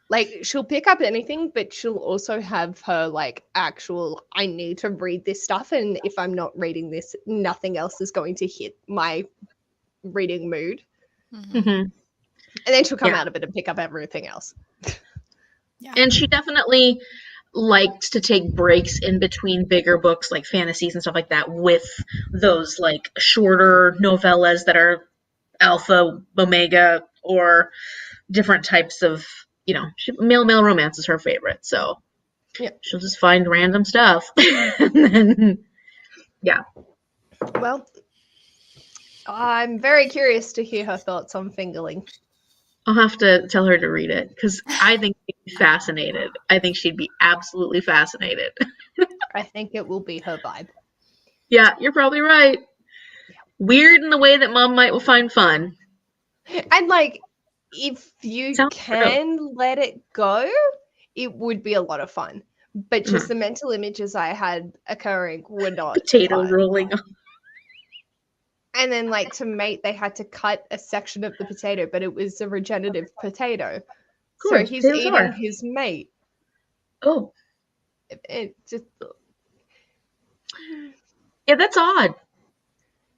like, she'll pick up anything, but she'll also have her, like, actual, I need to read this stuff, and if I'm not reading this, nothing else is going to hit my reading mood. Mm-hmm. Mm-hmm. And then she'll come out of it and pick up everything else. Yeah. And she definitely likes to take breaks in between bigger books like fantasies and stuff like that with those like shorter novellas that are alpha, omega, or different types of, male romance is her favorite. So Yeah. she'll just find random stuff. And then, yeah. Well, I'm very curious to hear her thoughts on Fingerling. I'll have to tell her to read it because I think she'd be fascinated. I think she'd be absolutely fascinated. I think it will be her vibe. Yeah, you're probably right. Yeah. Weird in the way that mom might find fun. And, like, if you Sounds can let it go, it would be a lot of fun. But just the mental images I had occurring were not Potato fun. rolling. And then, like, to mate, they had to cut a section of the potato, but it was a regenerative potato. So he's eating his mate. Oh. It just... Yeah, that's odd.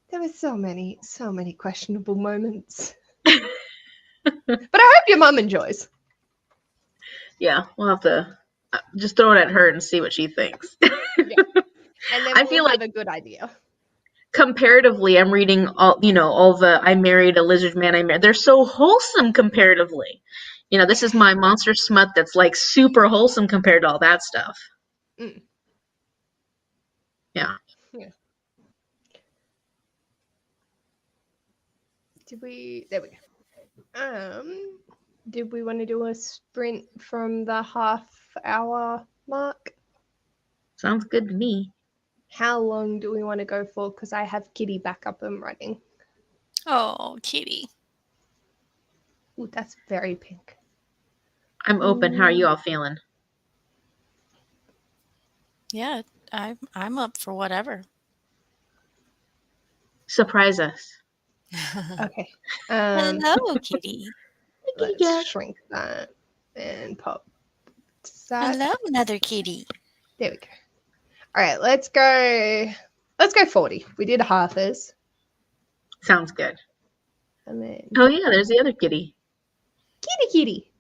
There were so many questionable moments. But I hope your mum enjoys. Yeah, we'll have to just throw it at her and see what she thinks. Yeah. And then I feel have like a good idea. Comparatively, I'm reading all the I Married a Lizard Man. They're so wholesome comparatively. This is my monster smut that's like super wholesome compared to all that stuff. Mm. Yeah. There we go. Did we want to do a sprint from the half-hour mark? Sounds good to me. How long do we want to go for? Because I have Kitty back up and running. Oh, Kitty. Ooh, that's very pink. I'm open. How are you all feeling? Yeah, I'm up for whatever. Surprise us. Okay. Hello, Kitty. Let's shrink that and pop that. Hello, another kitty. There we go. All right, let's go 40. We did halfers. Sounds good. And then oh yeah, there's the other kitty. Kitty.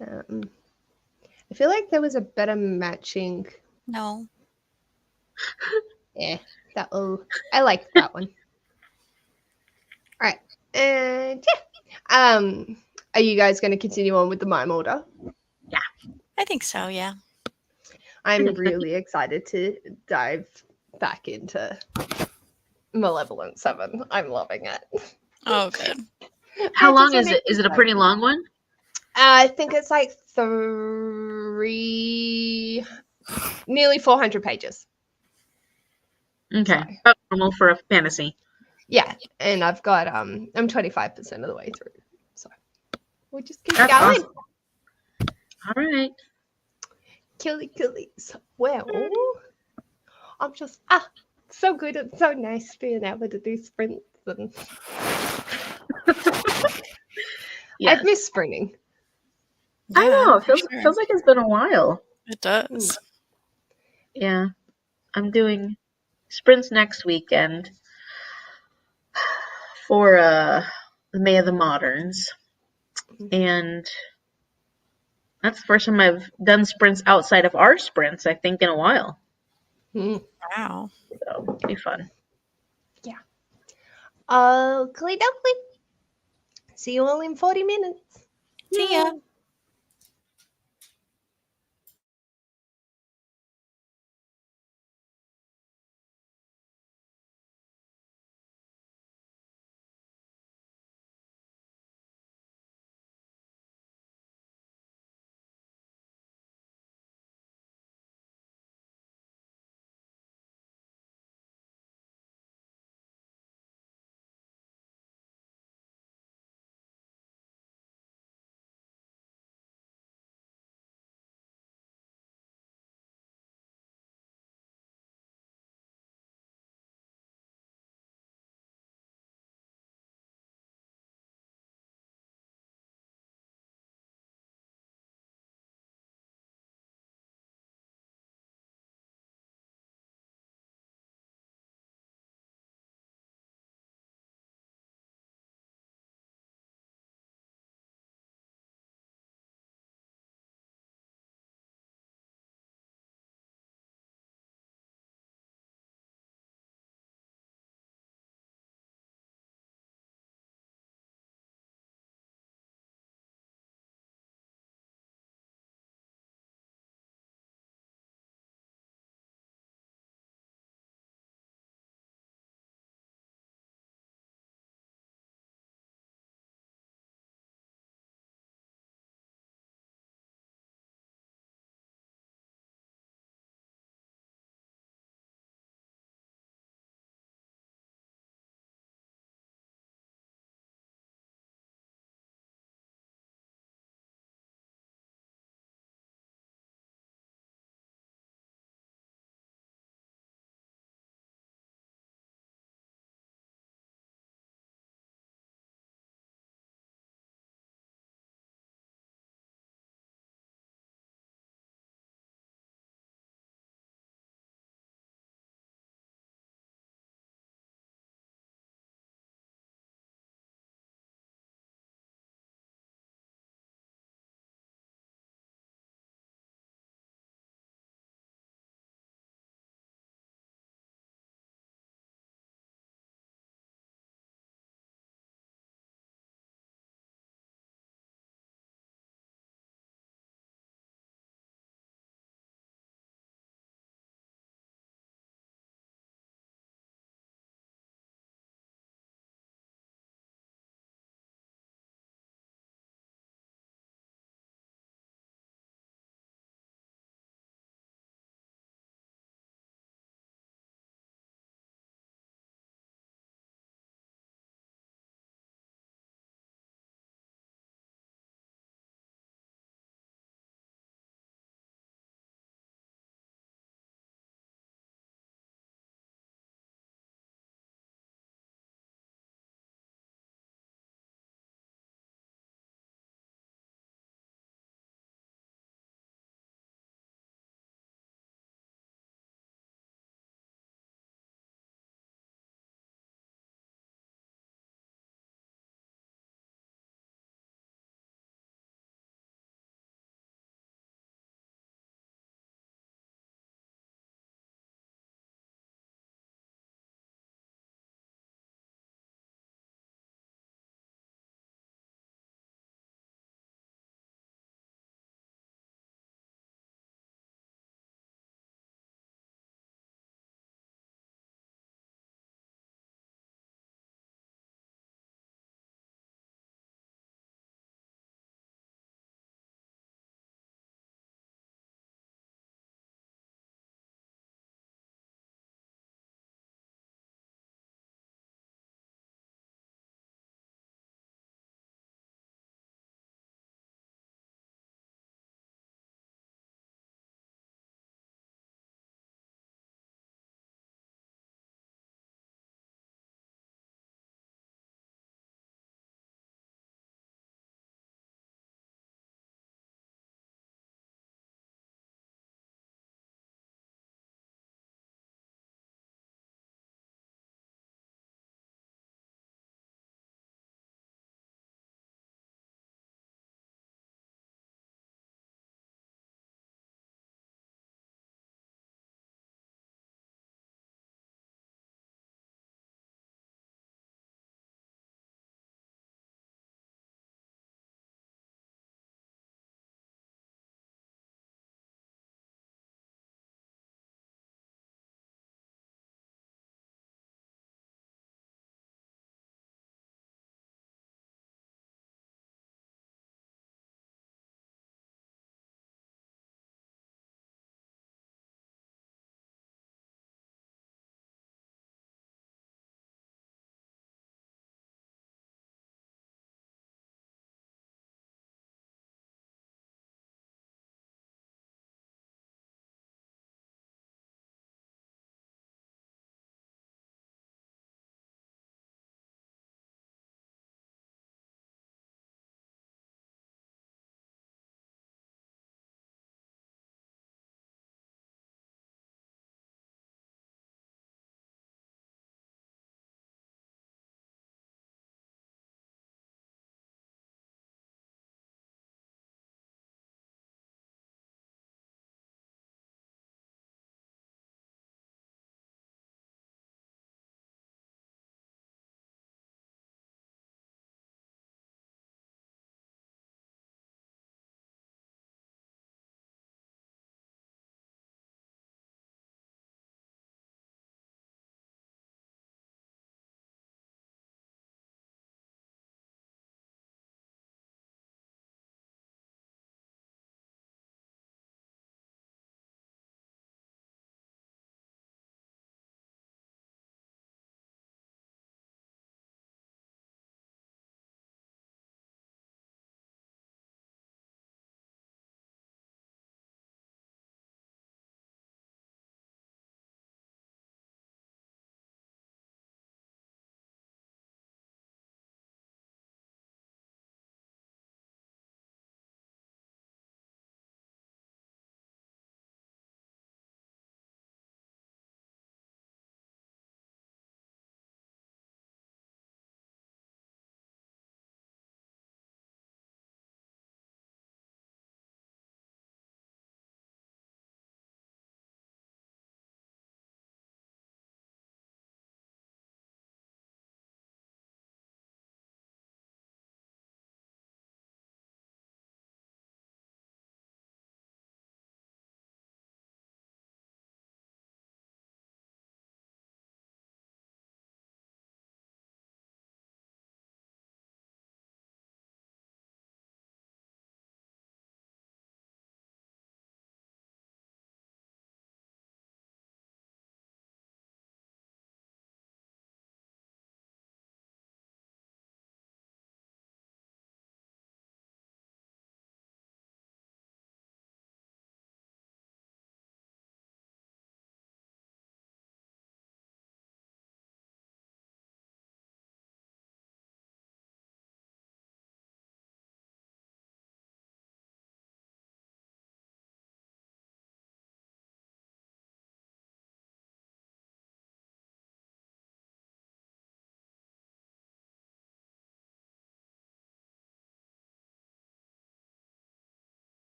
I feel like there was a better matching. No. Yeah, I like that one. All right, and yeah. Are you guys going to continue on with the Mime Order? Yeah, I think so. Yeah. I'm really excited to dive back into Malevolent 7. I'm loving it. Oh, good. How long is it? Is it a pretty long one? I think it's like nearly 400 pages. Okay, about normal for a fantasy. Yeah, and I've got I'm 25% of the way through, so we'll just keep That's going. awesome. All right. Killies. Well, I'm just so good. It's so nice being able to do sprints and Yes. I've missed sprinting. I know. It feels like it's been a while. It does. Yeah. I'm doing sprints next weekend for the May of the Moderns. And that's the first time I've done sprints outside of our sprints, I think, in a while. Wow. So it'll be fun. Yeah. Oakley dokley. See you all in 40 minutes. See ya.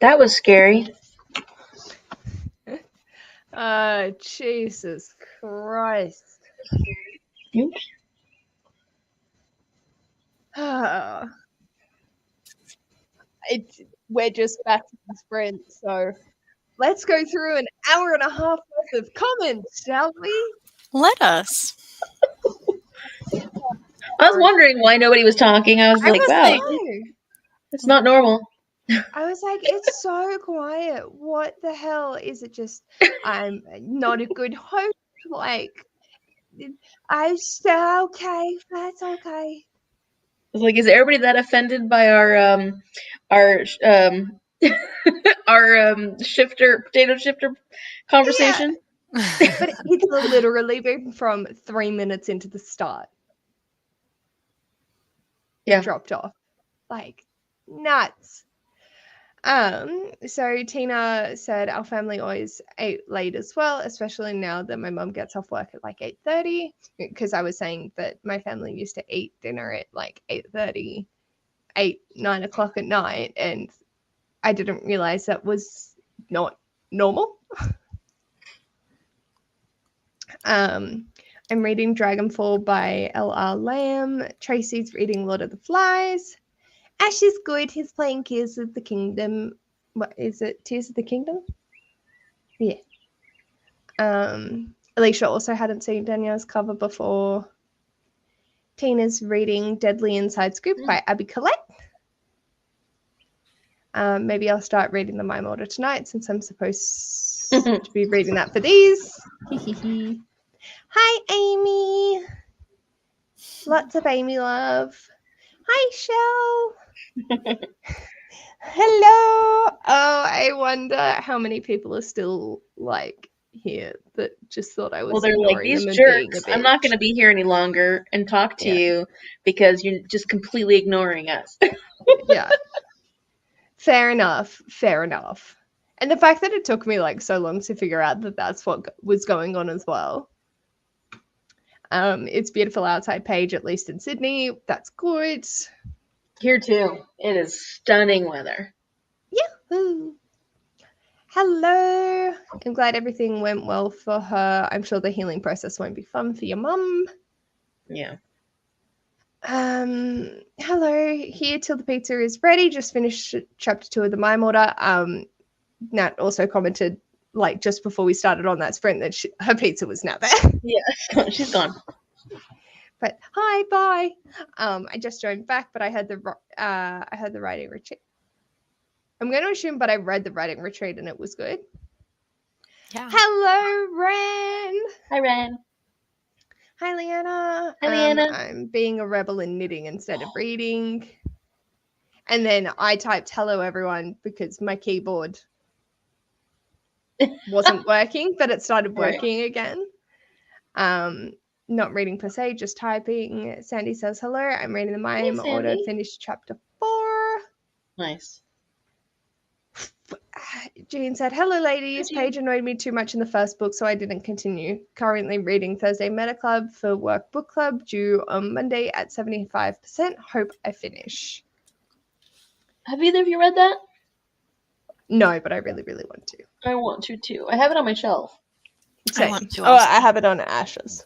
That was scary. Jesus Christ. Oops. We're just back to the sprint, so let's go through an hour and a half worth of comments, shall we? Let us. I was wondering why nobody was talking. I was like, wow, it's not normal. I was like, it's so quiet. What the hell? Is it just I'm not a good host? Like, I so okay, that's okay. I was like, is everybody that offended by our potato shifter conversation? Yeah. But it's literally been from 3 minutes into the start. Yeah. It dropped off. Like, nuts. So Tina said our family always ate late as well, especially now that my mum gets off work at like 8:30, because I was saying that my family used to eat dinner at like 8:30, 9 o'clock at night, and I didn't realize that was not normal. I'm reading Dragonfall by L.R. Lamb. Tracy's reading Lord of the Flies. Ash is good. He's playing Tears of the Kingdom. What is it? Tears of the Kingdom? Yeah. Alicia also hadn't seen Danielle's cover before. Tina's reading Deadly Inside Scoop by Abby Collette. Maybe I'll start reading the Mime Order tonight since I'm supposed to be reading that for these. Hi, Amy. Lots of Amy love. Hi, Shell. Hello. Oh, I wonder how many people are still like here that just thought I was. Well, they're like, these jerks. I'm not going to be here any longer and talk to you because you're just completely ignoring us. Yeah. Fair enough. Fair enough. And the fact that it took me like so long to figure out that that's what was going on as well. It's beautiful outside, Paige, at least in Sydney. That's good. Here too. It is stunning weather. Yahoo! Hello. I'm glad everything went well for her. I'm sure the healing process won't be fun for your mum. Yeah. Hello. Here till the pizza is ready. Just finished chapter 2 of the Mime Order. Nat also commented like just before we started on that sprint that her pizza was now there. Yeah, she's gone. But hi, bye. I just joined back, but I heard the writing retreat. I'm going to assume, but I read the writing retreat and it was good. Yeah. Hello, Ren. Hi, Ren. Hi, Leanna. Hi, Leanna. I'm being a rebel and knitting instead of reading. And then I typed hello, everyone, because my keyboard wasn't working, but it started working again. Not reading per se, just typing. Sandy says hello. I'm reading the Mime Order. Finished chapter 4. Nice. Jean said, hello, ladies. Paige annoyed me too much in the first book, so I didn't continue. Currently reading Thursday Meta Club for Work Book Club, due on Monday at 75%. Hope I finish. Have either of you read that? No, but I really, really want to. I want to, too. I have it on my shelf. Same. I want to. Oh, I have it on Ashes.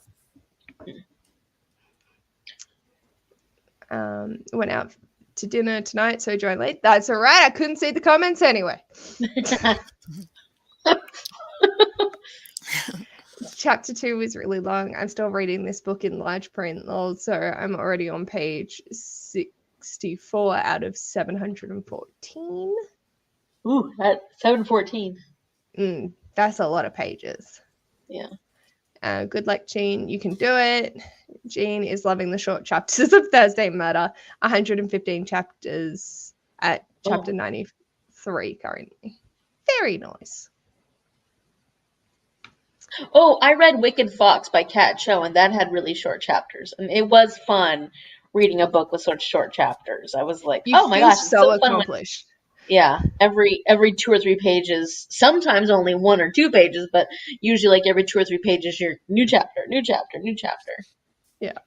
Went out to dinner tonight, so joined late. That's all right. I couldn't see the comments anyway. Chapter 2 was really long. I'm still reading this book in large print, so I'm already on page 64 out of 714. Ooh, that's 714. That's a lot of pages. Yeah. Good luck, Jean. You can do it. Jean is loving the short chapters of Thursday Murder. 115 chapters at chapter 93 currently. Very nice. Oh, I read Wicked Fox by Kat Cho, and that had really short chapters. And it was fun reading a book with such short chapters. I was like, oh my gosh, it's so accomplished. Yeah, every 2 or 3 pages, sometimes only 1 or 2 pages, but usually like every 2 or 3 pages, you're new chapter. Yeah.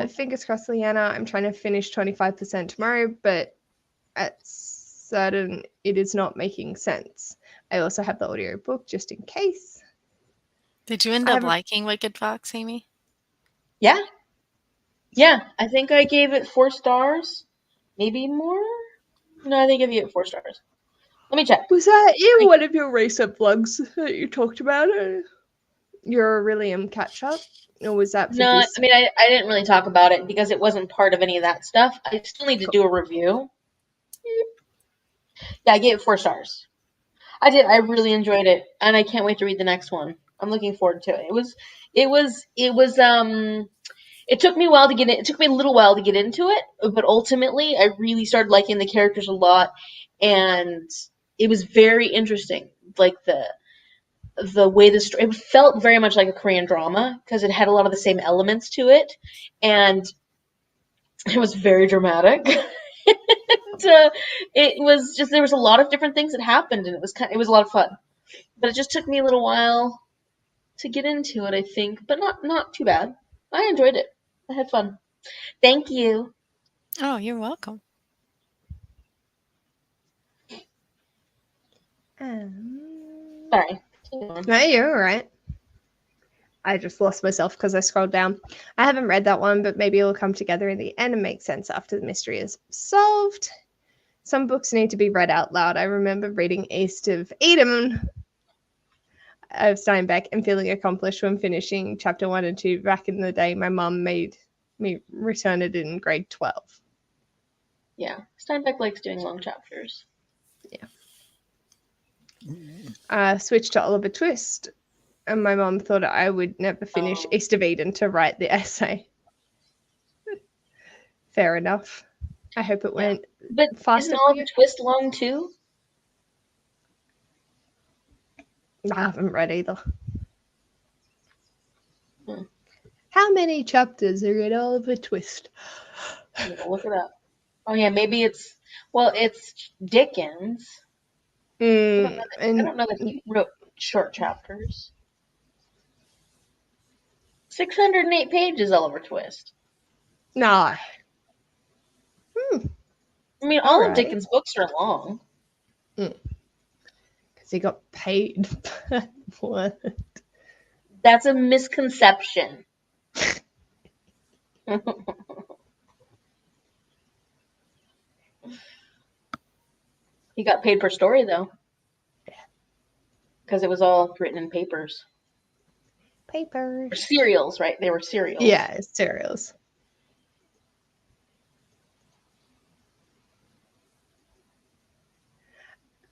Fingers crossed, Leanna. I'm trying to finish 25% tomorrow, but at certain it is not making sense. I also have the audiobook just in case. Did you end up liking Wicked Fox, Amy? Yeah. Yeah, I think I gave it 4 stars. Maybe more? No, I think I gave it 4 stars. Let me check. Was that in one of your recent vlogs that you talked about? Your Aurelium catch-up? Or was that for this? I mean, I didn't really talk about it because it wasn't part of any of that stuff. I still need to do a review. Yeah, I gave it 4 stars. I did. I really enjoyed it, and I can't wait to read the next one. I'm looking forward to it. It took me a while to get in. It took me a little while to get into it, but ultimately, I really started liking the characters a lot, and it was very interesting. Like the way the story, it felt very much like a Korean drama because it had a lot of the same elements to it, and it was very dramatic. It was just, there was a lot of different things that happened, and it was a lot of fun. But it just took me a little while to get into it, I think, but not too bad. I enjoyed it. I had fun. Thank you. Oh, you're welcome. Sorry. No, you're all right. I just lost myself because I scrolled down. I haven't read that one, but maybe it'll come together in the end and make sense after the mystery is solved. Some books need to be read out loud. I remember reading East of Eden of Steinbeck and feeling accomplished when finishing chapter 1 and 2 back in the day. My mum made me return it in grade 12. Yeah, Steinbeck likes doing long chapters. Yeah. Switched to Oliver Twist, and my mum thought I would never finish East of Eden to write the essay. Fair enough. I hope it went faster. Isn't Oliver Twist long too? I haven't read either. How many chapters are in Oliver Twist? I'm gonna look it up. Oh yeah, maybe it's Dickens. I don't know that he wrote short chapters. 608 pages, Oliver Twist. No. I mean, all of Dickens' books are long. Because he got paid. What? That's a misconception. He got paid per story, though. Yeah. Because it was all written in papers. Papers. Or serials, right? They were serials. Yeah, serials.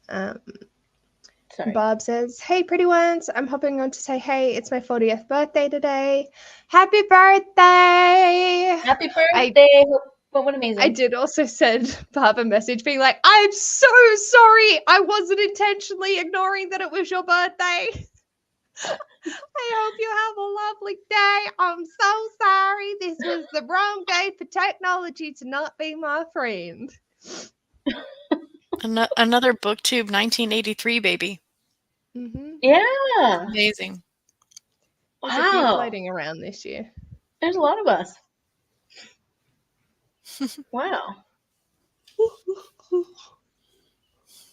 Sorry. Bob says, "Hey, pretty ones. I'm hopping on to say, hey, it's my 40th birthday today. Happy birthday! Happy birthday! What amazing. I did also send Bob a message being like, I'm so sorry. I wasn't intentionally ignoring that it was your birthday. I hope you have a lovely day. I'm so sorry. This was the wrong day for technology to not be my friend." Another BookTube 1983 baby. Mm-hmm. Yeah. Amazing. There's a few floating around this year. There's a lot of us. Wow.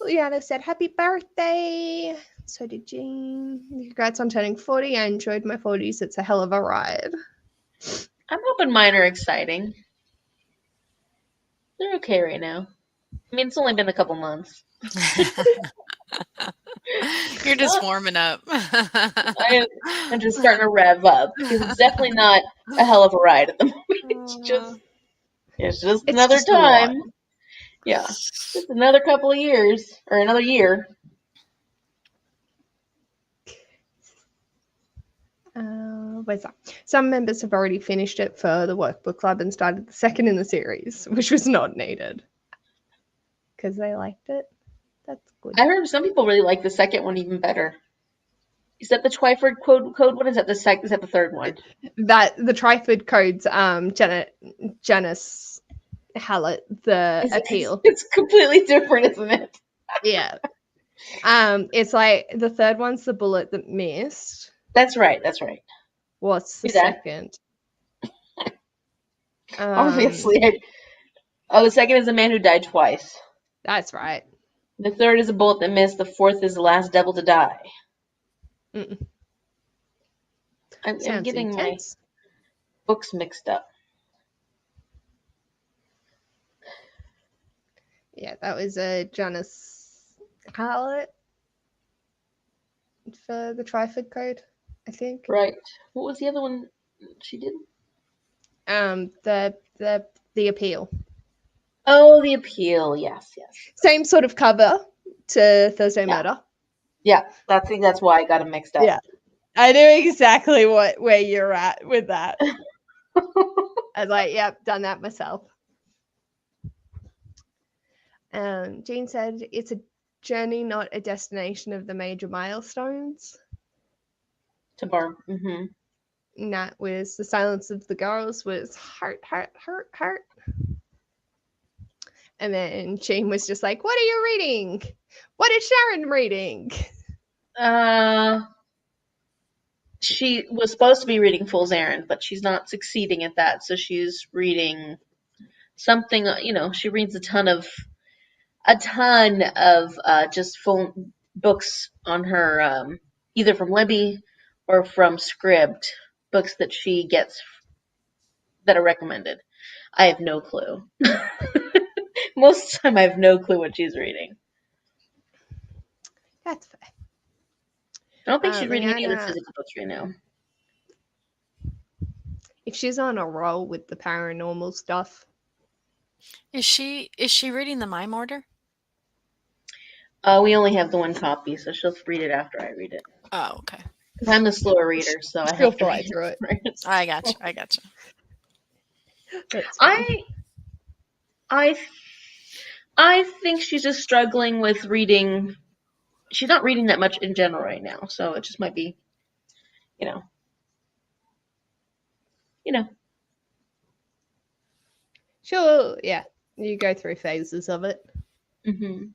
Liana said, happy birthday. So did Jean. Congrats on turning 40. I enjoyed my 40s. It's a hell of a ride. I'm hoping mine are exciting. They're okay right now. I mean, it's only been a couple months. You're just warming up. I'm just starting to rev up because it's definitely not a hell of a ride at the moment. It's just another time. Yeah, just another couple of years or another year. Where's that? Some members have already finished it for the workbook club and started the second in the series, which was not needed because they liked it. That's good. I heard some people really like the second one even better. Is that the Twyford code one? Is that the Is that the third one? That the Twyford codes. Janice Hallett, the appeal. It's completely different, isn't it? Yeah. It's like the third one's the bullet that missed. That's right. That's right. What's the second? Obviously, the second is the man who died twice. That's right. The third is a bullet that missed. The fourth is the last devil to die. Mm-mm. I'm Sounds getting intense. my books mixed up. Yeah, that was a Janice Hallett for the Twyford Code, I think. Right. What was the other one she did? The appeal. Oh, the appeal. Yes, yes. Same sort of cover to Thursday Murder. Yeah, I think that's why I got them mixed up. Yeah, I knew exactly where you're at with that. I was like, yep, done that myself. Jean said it's a journey, not a destination of the major milestones. To Barb. Mm-hmm. And that was The Silence of the Girls was heart. And then Jean was just like, what are you reading? What is Sharon reading? She was supposed to be reading Fool's Errand, but she's not succeeding at that, so she's reading something, she reads a ton of just full books on her, either from Libby or from Scribd, books that she gets that are recommended. I have no clue. Most of the time I have no clue what she's reading. That's fair. I don't think she's reading any of the Leanna, physical books right now. if she's on a roll with the paranormal stuff. Is she reading the Mime Order? We only have the one copy, so she'll read it after I read it. Oh, okay. Because I'm the slower reader, so I have to fly read through it. first. I gotcha. I think she's just struggling with reading. She's not reading that much in general right now, so it just might be, you know. Sure, yeah. You go through phases of it. Mm-hmm.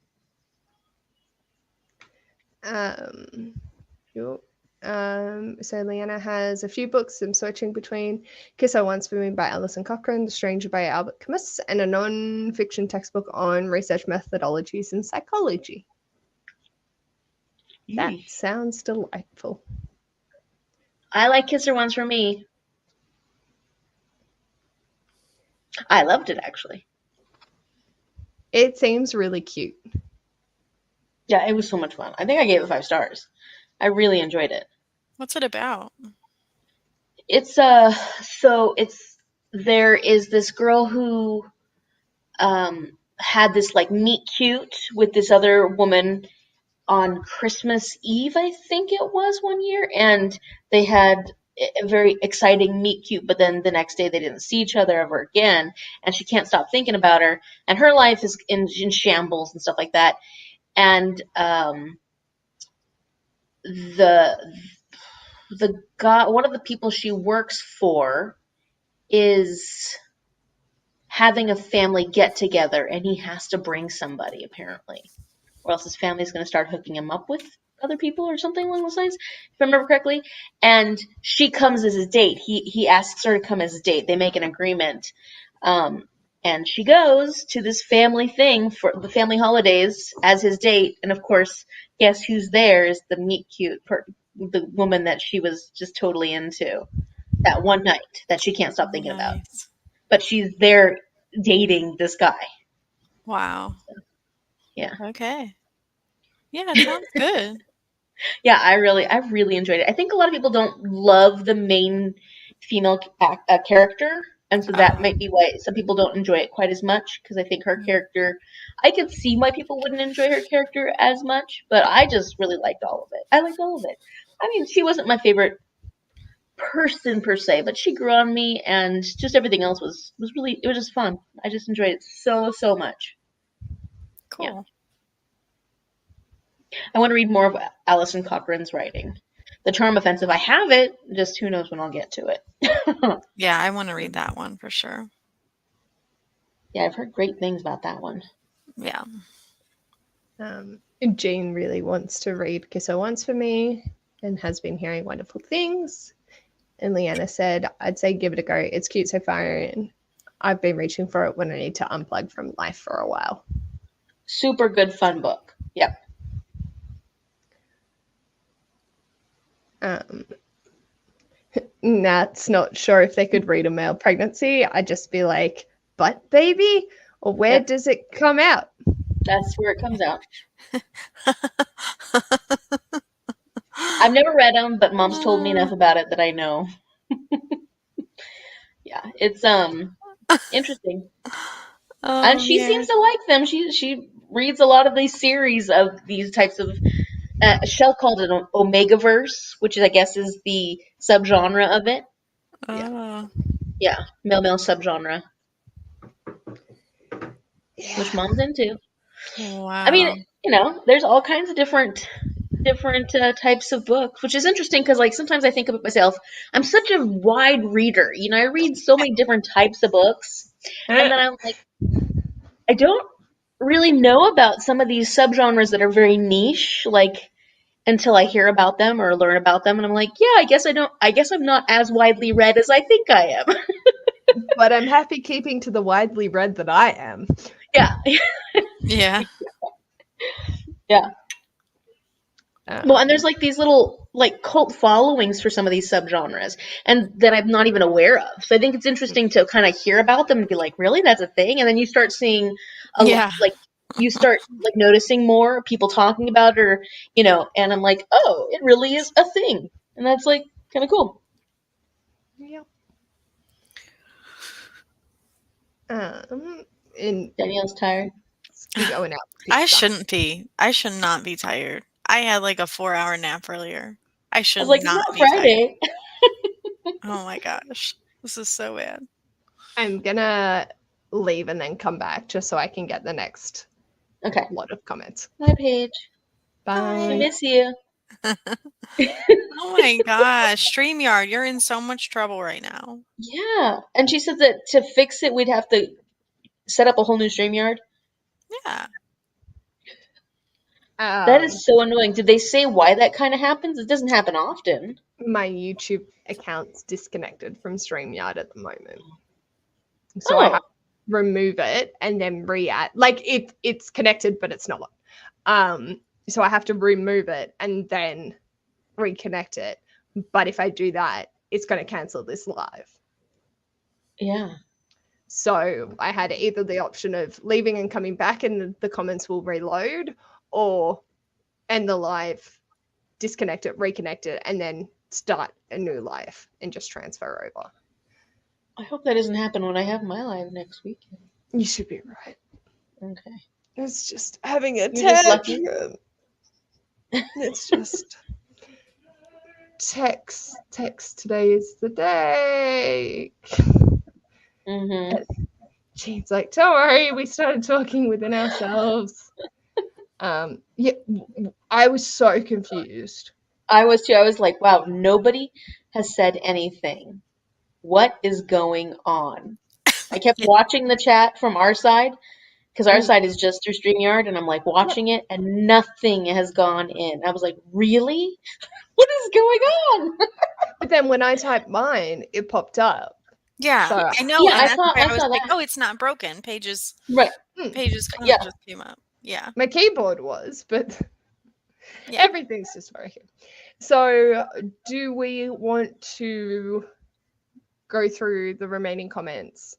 Sure. So Leanna has a few books I'm switching between Kiss I Once for Me by Alison Cochrane, The Stranger by Albert Camus, and a non-fiction textbook on research methodologies in psychology. That sounds delightful. I like Kiss Her Once for Me. I loved it, actually. It seems really cute. Yeah, it was so much fun. I think I gave it 5 stars. I really enjoyed it. What's it about? It's there is this girl who had this like meet cute with this other woman on Christmas Eve, I think it was one year, and they had a very exciting meet cute, but then the next day they didn't see each other ever again, and she can't stop thinking about her, and her life is in shambles and stuff like that, and the guy, one of the people she works for, is having a family get together, and he has to bring somebody apparently, or else his family's going to start hooking him up with other people or something along those lines, if I remember correctly. And she comes as his date. He asks her to come as a date. They make an agreement. And she goes to this family thing for the family holidays as his date. And of course, guess who's there is the meet cute, the woman that she was just totally into that one night that she can't stop thinking about. But she's there dating this guy. Wow. So, yeah. Okay. Yeah, it sounds good. Yeah, I really enjoyed it. I think a lot of people don't love the main female character, and so that might be why some people don't enjoy it quite as much, because I think her character, I could see why people wouldn't enjoy her character as much, but I just really liked all of it. I liked all of it. I mean, she wasn't my favorite person per se, but she grew on me, and just everything else was really, it was just fun. I just enjoyed it so much. Cool. Yeah. I want to read more of Alison Cochrane's writing. The Charm Offensive, I have it, just who knows when I'll get to it. Yeah, I want to read that one for sure. Yeah, I've heard great things about that one. Yeah. Jane really wants to read Kiss I Once for Me and has been hearing wonderful things. And Leanna said, I'd say give it a go. It's cute so far, and I've been reaching for it when I need to unplug from life for a while. Super good fun book. Yep. Nat's not sure if they could read a male pregnancy. I'd just be like, butt baby? Or where does it come out? That's where it comes out. I've never read them, but Mom's told me enough about it that I know. Yeah, it's interesting. And she seems to like them. She reads a lot of these series of these types of Shell called it an Omegaverse, which is, I guess, is the subgenre of it. Yeah, male subgenre, which Mom's into. Wow. I mean, there's all kinds of different types of books, which is interesting because, like, sometimes I think about myself, I'm such a wide reader. I read so many different types of books, and then I'm like, I don't really know about some of these subgenres that are very niche, like, until I hear about them or learn about them, and I'm like, yeah, I guess I'm not as widely read as I think I am. But I'm happy keeping to the widely read that I am. Yeah. Yeah. Yeah. Well, and there's like these little like cult followings for some of these subgenres, and that I'm not even aware of. So I think it's interesting to kind of hear about them and be like, really, that's a thing? And then you start seeing you start like noticing more people talking about it, or and I'm like, oh, it really is a thing, and that's like kind of cool. Yeah. Danielle's tired. Going out. I shouldn't be. I should not be tired. I had like a 4-hour nap earlier. I should not it's not be Friday. tired. Oh my gosh. This is so bad. I'm gonna leave and then come back just so I can get the next lot of comments. Bye, Paige. Bye. I miss you. Oh my gosh. StreamYard, you're in so much trouble right now. Yeah. And she said that to fix it, we'd have to set up a whole new StreamYard. Yeah. That is so annoying. Did they say why that kind of happens? It doesn't happen often. My YouTube account's disconnected from StreamYard at the moment. So I have to remove it and then re-add. Like it's connected, but it's not. So I have to remove it and then reconnect it. But if I do that, it's going to cancel this live. Yeah. So I had either the option of leaving and coming back and the comments will reload, or end the live, disconnect it, reconnect it, and then start a new live and just transfer over. I hope that doesn't happen when I have my live next week. You should be right. Okay. It's just having a tantrum. It's just text. Today is the day. Mm-hmm. Jean's like, don't worry, we started talking within ourselves. Yeah, I was so confused. I was too. I was like, wow, nobody has said anything. What is going on? I kept watching the chat from our side, because our side is just through StreamYard, and I'm like watching it, and nothing has gone in. I was like, really? What is going on? But then when I typed mine, it popped up. Yeah, so, I know. Yeah, and I thought was like, that. oh, it's not broken. Pages Yeah. just came up. Yeah. My keyboard was, but everything's just working. So do we want to go through the remaining comments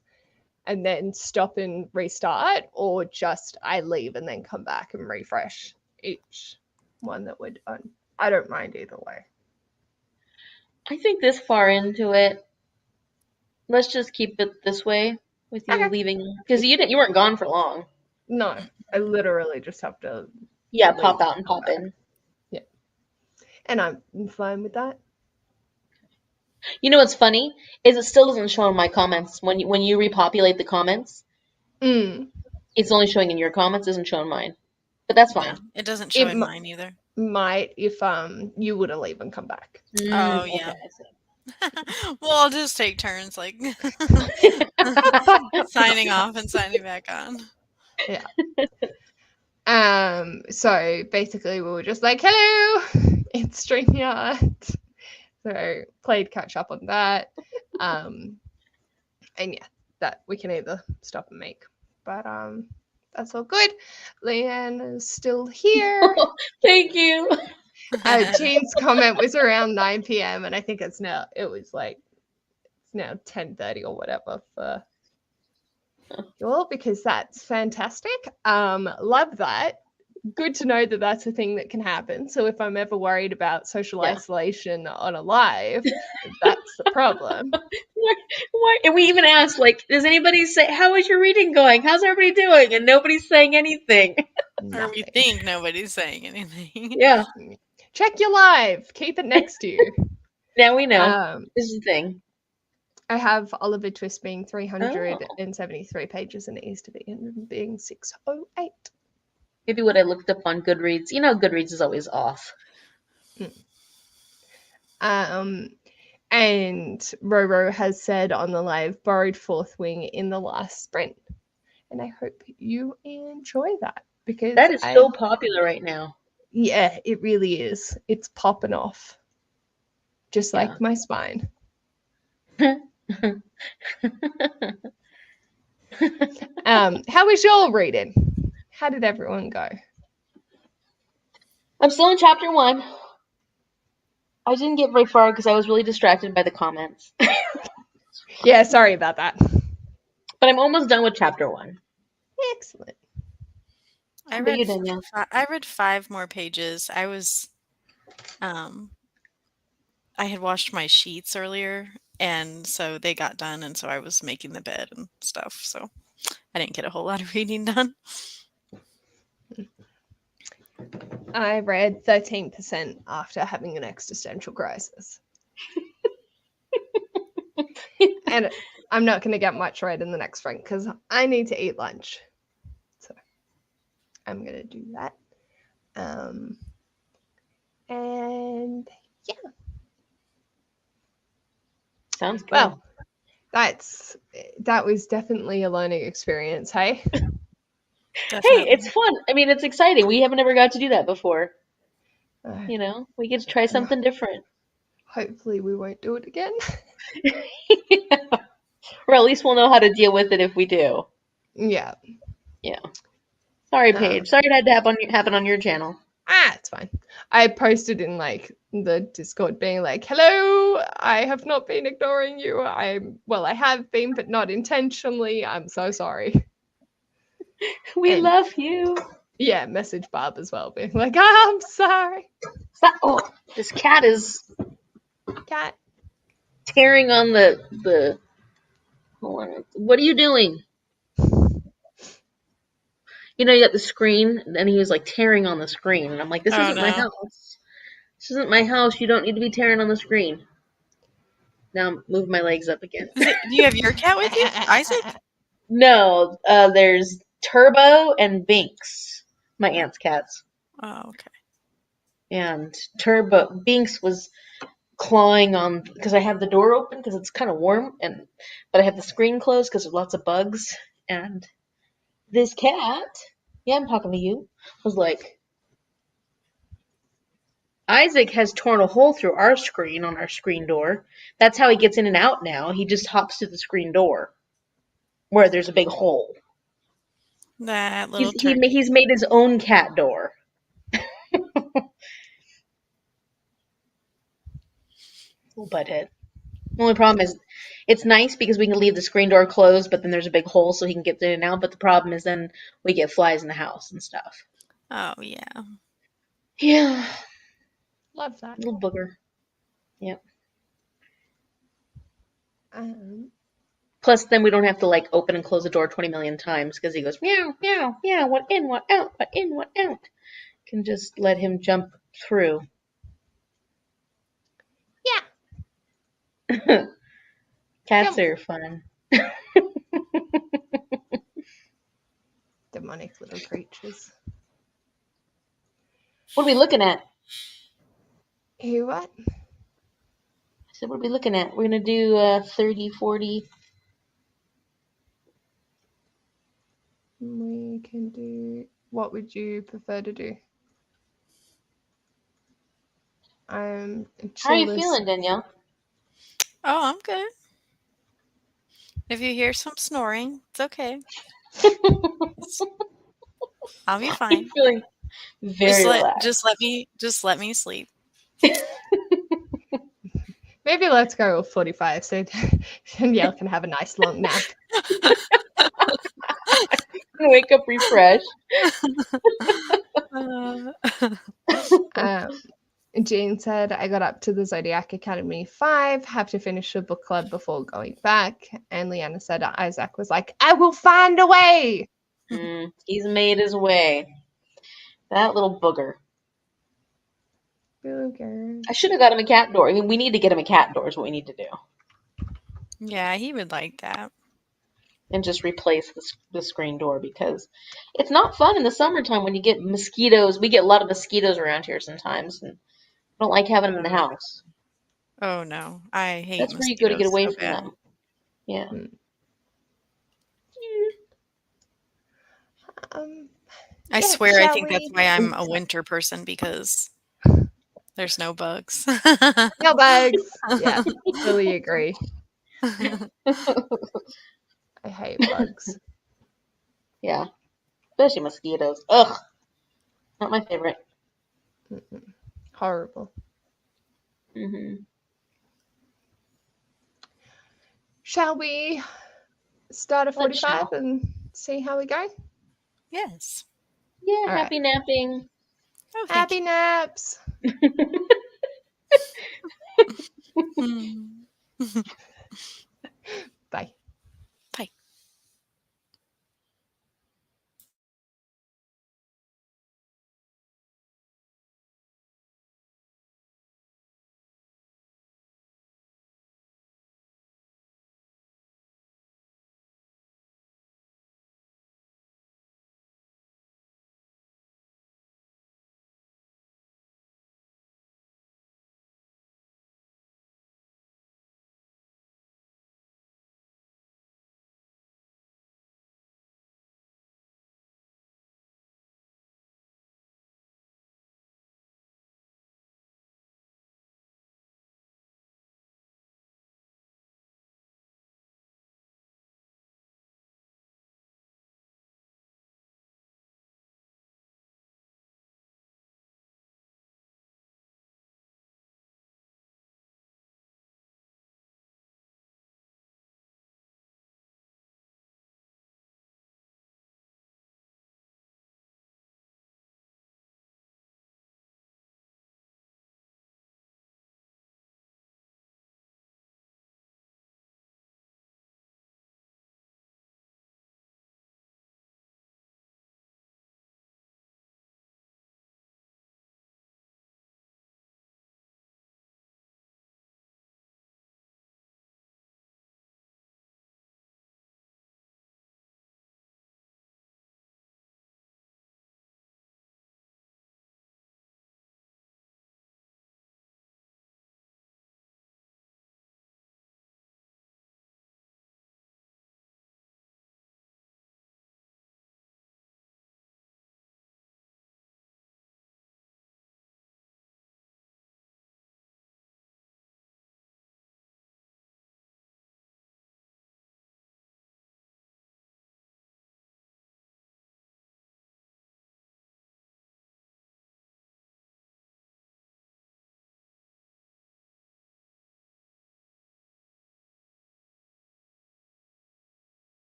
and then stop and restart, or just I leave and then come back and refresh each one that we're done? I don't mind either way. I think this far into it, let's just keep it this way with you leaving, because you weren't gone for long. No, I literally just have to pop out and pop in. Yeah. And I'm fine with that. You know what's funny is it still doesn't show in my comments when you repopulate the comments. It's only showing in your comments, isn't showing mine. But that's fine. Yeah, it doesn't show in mine either. Might if you would have leave and come back. Oh yeah. Well, I'll just take turns, like signing off and signing back on. Yeah. So basically, we were just like, "Hello, it's StreamYard." So played catch up on that, and yeah, that we can either stop and make. But That's all good. Leanne is still here. Thank you. Jean's comment was around 9 p.m. and I think it's now 10:30 or whatever for you all, because that's fantastic. Love that. Good to know that that's a thing that can happen. So if I'm ever worried about social isolation on a live, that's the problem. Why? And we even asked, like, does anybody say, how is your reading going? How's everybody doing? And nobody's saying anything. Or we think nobody's saying anything. Yeah. Check your live. Keep it next to you. Now we know. This is the thing. I have Oliver Twist being 373 pages and Easter being 608. Maybe what I looked up on Goodreads. You know, Goodreads is always off. And Roro has said on the live, borrowed Fourth Wing in the last sprint. And I hope you enjoy that, because that is so popular right now. Yeah, it really is. It's popping off. Just like my spine. How was your reading? How did everyone go? I'm still in chapter 1. I didn't get very far because I was really distracted by the comments. Yeah, sorry about that. But I'm almost done with chapter 1. Excellent. I read 5 more pages. I was, I had washed my sheets earlier, and so they got done, and so I was making the bed and stuff. So I didn't get a whole lot of reading done. I read 13% after having an existential crisis. And I'm not going to get much read in the next sprint because I need to eat lunch. So I'm going to do that. And yeah. Sounds good. Well, that was definitely a learning experience, hey? Definitely. Hey, it's fun. I mean, it's exciting. We haven't ever got to do that before. You know, we get to try something different. Hopefully we won't do it again. Yeah. Or at least we'll know how to deal with it if we do. Yeah. Yeah. Sorry, Paige. Sorry it had to happen on your channel. It's fine. I posted in like the Discord being like, hello, I have not been ignoring you. I have been, but not intentionally. I'm so sorry. We love you. Yeah, message Barb as well, being like, I'm sorry. Oh, this cat is tearing on the. Hold on. What are you doing? You know, you got the screen, and he was like tearing on the screen, and I'm like, this isn't my house. This isn't my house. You don't need to be tearing on the screen. Now I'm moving my legs up again. Do you have your cat with you, Isaac? No, there's Turbo and Binks, my aunt's cats. Oh, okay. And Binks was clawing on, because I have the door open because it's kind of warm, but I have the screen closed because there's lots of bugs. And this cat, yeah, I'm talking to you, was like, Isaac has torn a hole through our screen on our screen door. That's how he gets in and out now. He just hops through the screen door where there's a big hole. That little he's made his own cat door. Little butthead. The only problem is it's nice because we can leave the screen door closed, but then there's a big hole so he can get in and out. But the problem is then we get flies in the house and stuff. Oh, yeah. Yeah. Love that. Little booger. Yep. Plus, then we don't have to like open and close the door 20 million times because he goes meow, meow, meow, what in, what out, what in, what out. Can just let him jump through. Yeah. Cats are fun. Demonic little creatures. What are we looking at? You what? I said, what are we looking at? We're going to do 30, 40. We can do... What would you prefer to do? How are you feeling, Danielle? Oh, I'm good. If you hear some snoring, it's okay. I'll be I'm fine. feeling very relaxed. Just let me sleep. Maybe let's go 45 so Danielle can have a nice long nap. Wake up refreshed. Jean said, I got up to the Zodiac Academy 5, have to finish the book club before going back. And Leanna said, Isaac was like, I will find a way. He's made his way. That little booger. I should have got him a cat door. I mean, we need to get him a cat door is what we need to do. Yeah, he would like that. And just replace the screen door because it's not fun in the summertime when you get mosquitoes. We get a lot of mosquitoes around here sometimes, and I don't like having them in the house. Oh no, I hate That's where you mosquitoes go to get away so from bad. them. Yeah. I swear, I think that's why I'm a winter person because there's no bugs. No bugs. Yeah, fully agree. I hate bugs. Yeah. Especially mosquitoes. Ugh. Not my favorite. Horrible. Shall we start at 45 and see how we go? Yes. Yeah, All happy napping. Oh, Happy naps. Bye. Bye.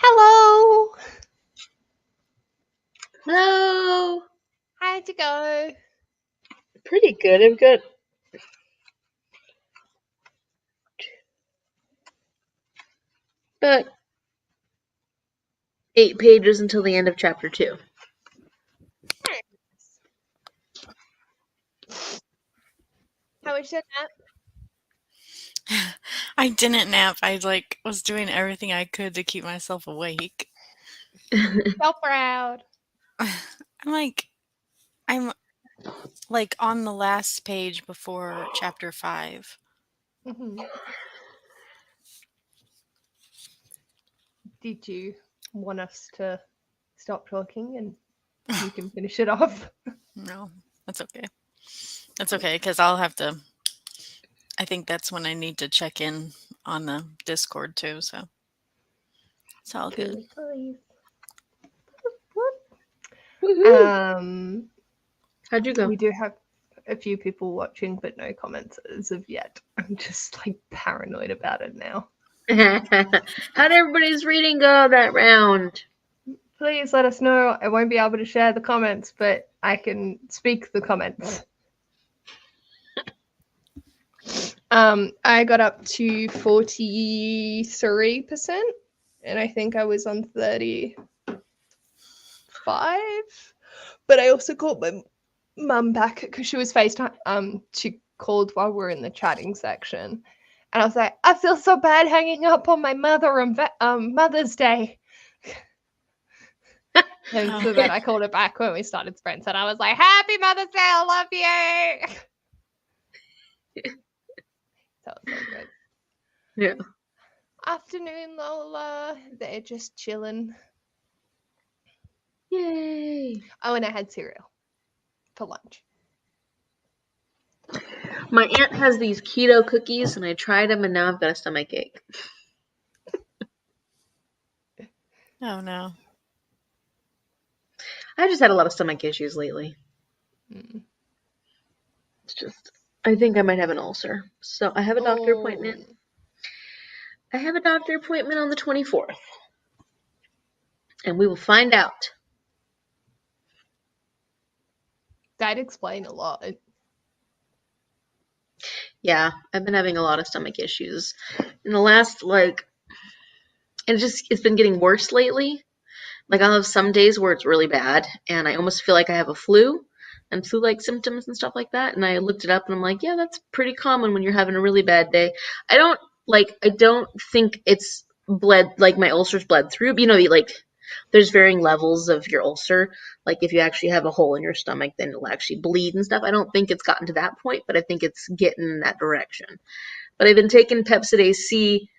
Hello. Hello. How'd it go? Pretty good. I'm good. But 8 pages until the end of chapter 2. How was your nap? I didn't nap. I was doing everything I could to keep myself awake. So proud. I'm on the last page before chapter 5. Mm-hmm. Did you want us to stop talking and you can finish it off? No, that's okay. That's okay, because I'll have to. I think that's when I need to check in on the Discord too, so it's all good. How'd you go? We do have a few people watching, but no comments as of yet. I'm just paranoid about it now. How'd everybody's reading go that round? Please let us know. I won't be able to share the comments, but I can speak the comments. I got up to 43%, and I think I was on 35. But I also called my mum back because she was FaceTime. She called while we were in the chatting section, and I was like, I feel so bad hanging up on my mother on Mother's Day. And so then I called her back when we started sprints, and I was like, Happy Mother's Day, I love you. So it's all good. Yeah. Afternoon, Lola. They're just chilling. Yay. Oh, and I had cereal for lunch. My aunt has these keto cookies, and I tried them, and now I've got a stomach ache. Oh no. I've just had a lot of stomach issues lately. It's just, I think I might have an ulcer. So I have a doctor appointment. I have a doctor appointment on the 24th. And we will find out. That'd explain a lot. Yeah, I've been having a lot of stomach issues. In the last, it's been getting worse lately. I'll have some days where it's really bad, and I almost feel like I have a flu and flu-like symptoms and stuff like that. And I looked it up, and I'm like, yeah, that's pretty common when you're having a really bad day. I don't think it's bled, my ulcer's bled through. There's varying levels of your ulcer. If you actually have a hole in your stomach, then it'll actually bleed and stuff. I don't think it's gotten to that point, but I think it's getting in that direction. But I've been taking Pepcid C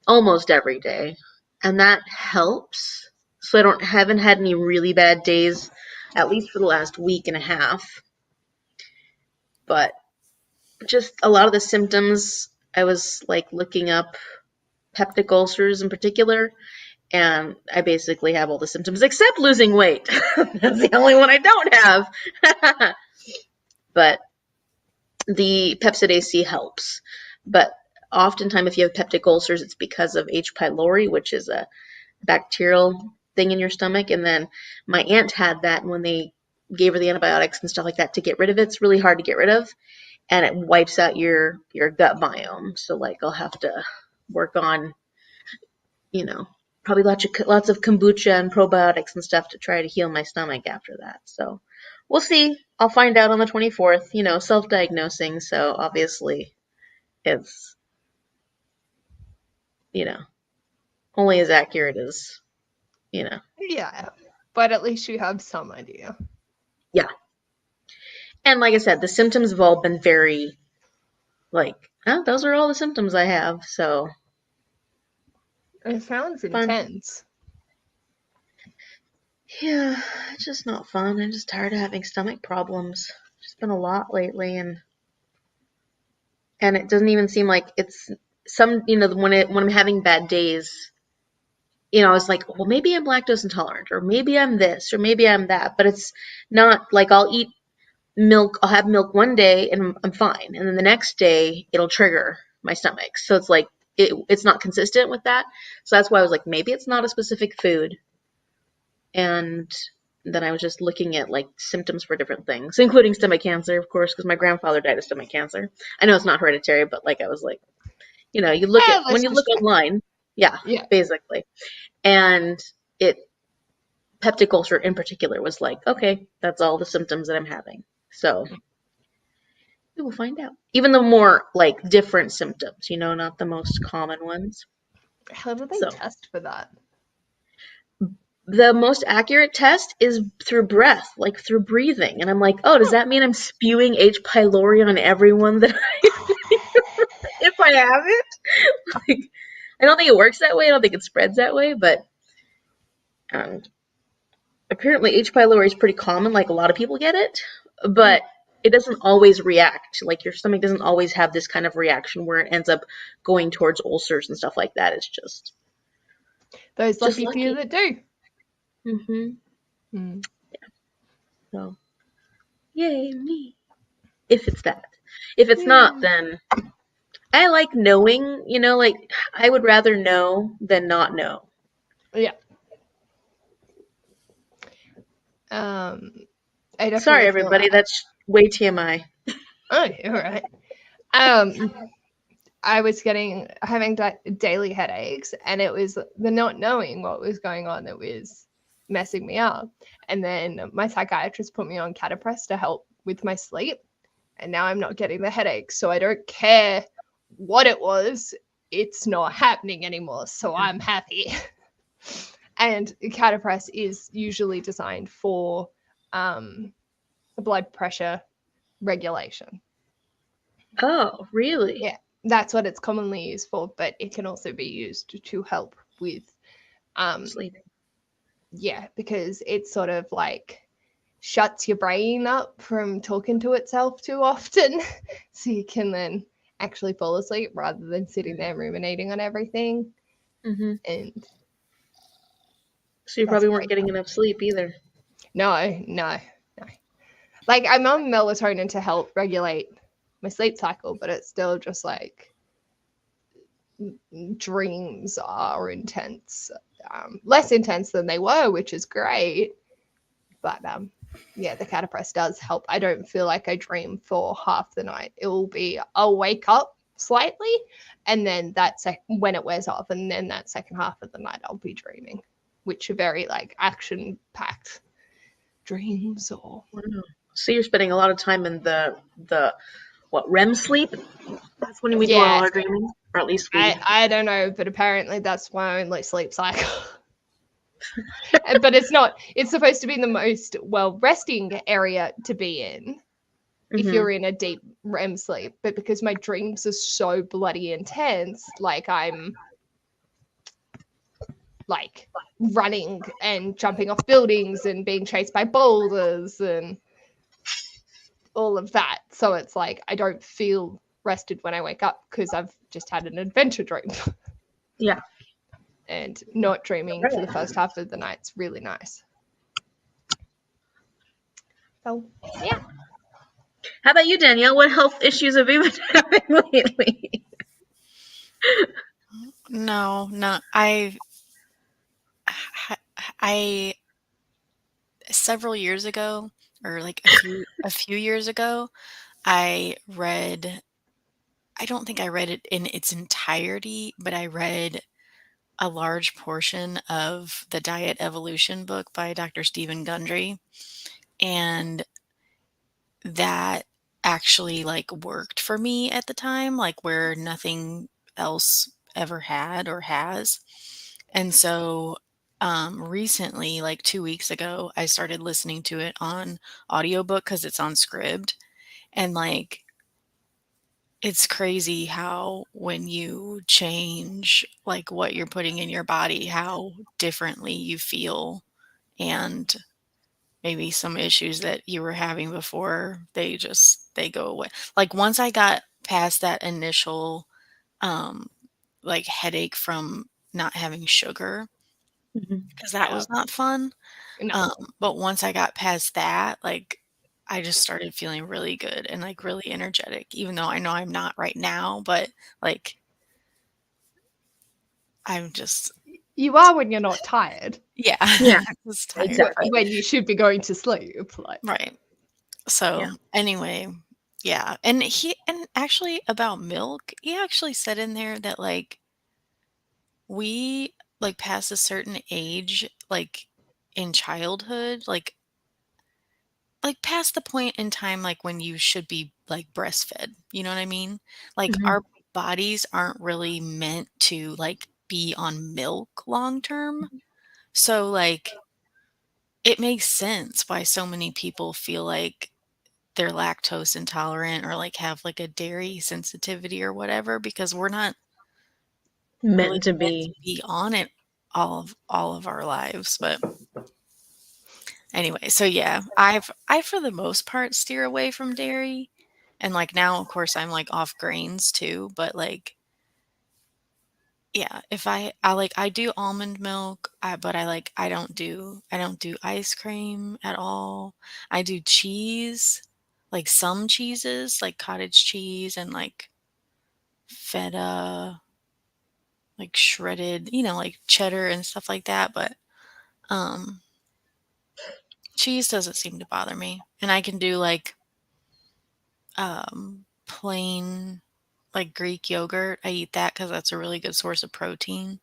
almost every day, and that helps. So I haven't had any really bad days, at least for the last week and a half. But just a lot of the symptoms, I was looking up peptic ulcers in particular, and I basically have all the symptoms except losing weight. That's the only one I don't have. But the Pepcid AC helps. But oftentimes if you have peptic ulcers, it's because of H. pylori, which is a bacterial thing in your stomach. And then my aunt had that, and when they gave her the antibiotics and stuff like that to get rid of it, it's really hard to get rid of, and it wipes out your gut biome. So I'll have to work on, probably lots of kombucha and probiotics and stuff to try to heal my stomach after that. So we'll see. I'll find out on the 24th, self-diagnosing. So obviously it's, only as accurate as, Yeah, but at least you have some idea. Yeah. And like I said, the symptoms have all been very, those are all the symptoms I have, so. It sounds intense. Yeah, it's just not fun. I'm just tired of having stomach problems. It's just been a lot lately, and it doesn't even seem like it's when I'm having bad days, it's well, maybe I'm lactose intolerant, or maybe I'm this, or maybe I'm that, but it's not I'll eat milk. I'll have milk one day and I'm fine, and then the next day it'll trigger my stomach. So it's it's not consistent with that. So that's why I was like, maybe it's not a specific food. And then I was just looking at like symptoms for different things, including stomach cancer, of course, because my grandfather died of stomach cancer. I know it's not hereditary, but like I was like, you know, you look at when you look online, yeah, basically, and it peptic ulcer in particular was like, okay, that's all the symptoms that I'm having. So we will find out. Even the more like different symptoms, you know, not the most common ones. How do they test for that? The most accurate test is through breath, like through breathing. And I'm like, oh, does that mean I'm spewing H. pylori on everyone that if I have it? Like, I don't think it works that way. I don't think it spreads that way, but apparently H. pylori is pretty common. Like a lot of people get it, but it doesn't always react. Like your stomach doesn't always have this kind of reaction where it ends up going towards ulcers and stuff like that. It's just those lucky few that do. Yeah. So, yay me. If it's that. If it's not, then I like knowing, you know, like I would rather know than not know. Yeah. Sorry, everybody. That's way TMI. Oh, you're right. I was having daily headaches, and it was the not knowing what was going on that was messing me up. And then my psychiatrist put me on Catapress to help with my sleep, and now I'm not getting the headaches. So I don't care what it was; it's not happening anymore. So I'm happy. And Catapress is usually designed for blood pressure regulation. Oh, really? Yeah, that's what it's commonly used for, but it can also be used to help with sleeping. Yeah, because it sort of like shuts your brain up from talking to itself too often. So you can then actually fall asleep rather than sitting there ruminating on everything. And so you probably weren't getting enough sleep either. No. Like I'm on melatonin to help regulate my sleep cycle, but it's still just like dreams are intense, less intense than they were, which is great. But yeah, the Catapress does help. I don't feel like I dream for half the night. It will be I'll wake up slightly, and then when it wears off, and then that second half of the night I'll be dreaming, which are very like action packed dreams. Or so you're spending a lot of time in the REM sleep? That's when we do all our dreaming, or at least I don't know, but apparently that's my only sleep cycle. But it's supposed to be the most resting area to be in if you're in a deep REM sleep. But because my dreams are so bloody intense, like I'm like running and jumping off buildings and being chased by boulders and all of that. So it's like I don't feel rested when I wake up because I've just had an adventure dream. Yeah. And not dreaming for the first half of the night's really nice. So, yeah. How about you, Danielle? What health issues have you been having lately? No. I several years ago, or like a few years ago, I don't think I read it in its entirety, but I read a large portion of the Diet Evolution book by Dr. Stephen Gundry, and that actually like worked for me at the time, like where nothing else ever had or has. And so recently, like 2 weeks ago, I started listening to it on audiobook because it's on Scribd. And like it's crazy how when you change like what you're putting in your body, how differently you feel, and maybe some issues that you were having before, they go away. Like once I got past that initial like headache from not having sugar, because that was not fun. No. But once I got past that, like I just started feeling really good and like really energetic, even though I know I'm not right now, but like I'm just You are when you're not tired. yeah. Yeah, I'm just tired. exactly. When you should be going to sleep. Like. Right. So Yeah. anyway, yeah. And actually about milk, he actually said in there that like we like past a certain age, like in childhood, like past the point in time like when you should be like breastfed. You know what I mean? Like Mhm. our bodies aren't really meant to like be on milk long term. So like it makes sense why so many people feel like they're lactose intolerant or like have like a dairy sensitivity or whatever because we're not really Meant to meant to be. be on it all of our lives. But anyway, so yeah, I for the most part steer away from dairy. And like now of course I'm like off grains too, but like yeah, if I like I do almond milk, but I don't do ice cream at all. I do cheese, like some cheeses, like cottage cheese and like feta, like shredded, like cheddar and stuff like that, but um cheese doesn't seem to bother me. And I can do like plain like Greek yogurt. I eat that cuz that's a really good source of protein.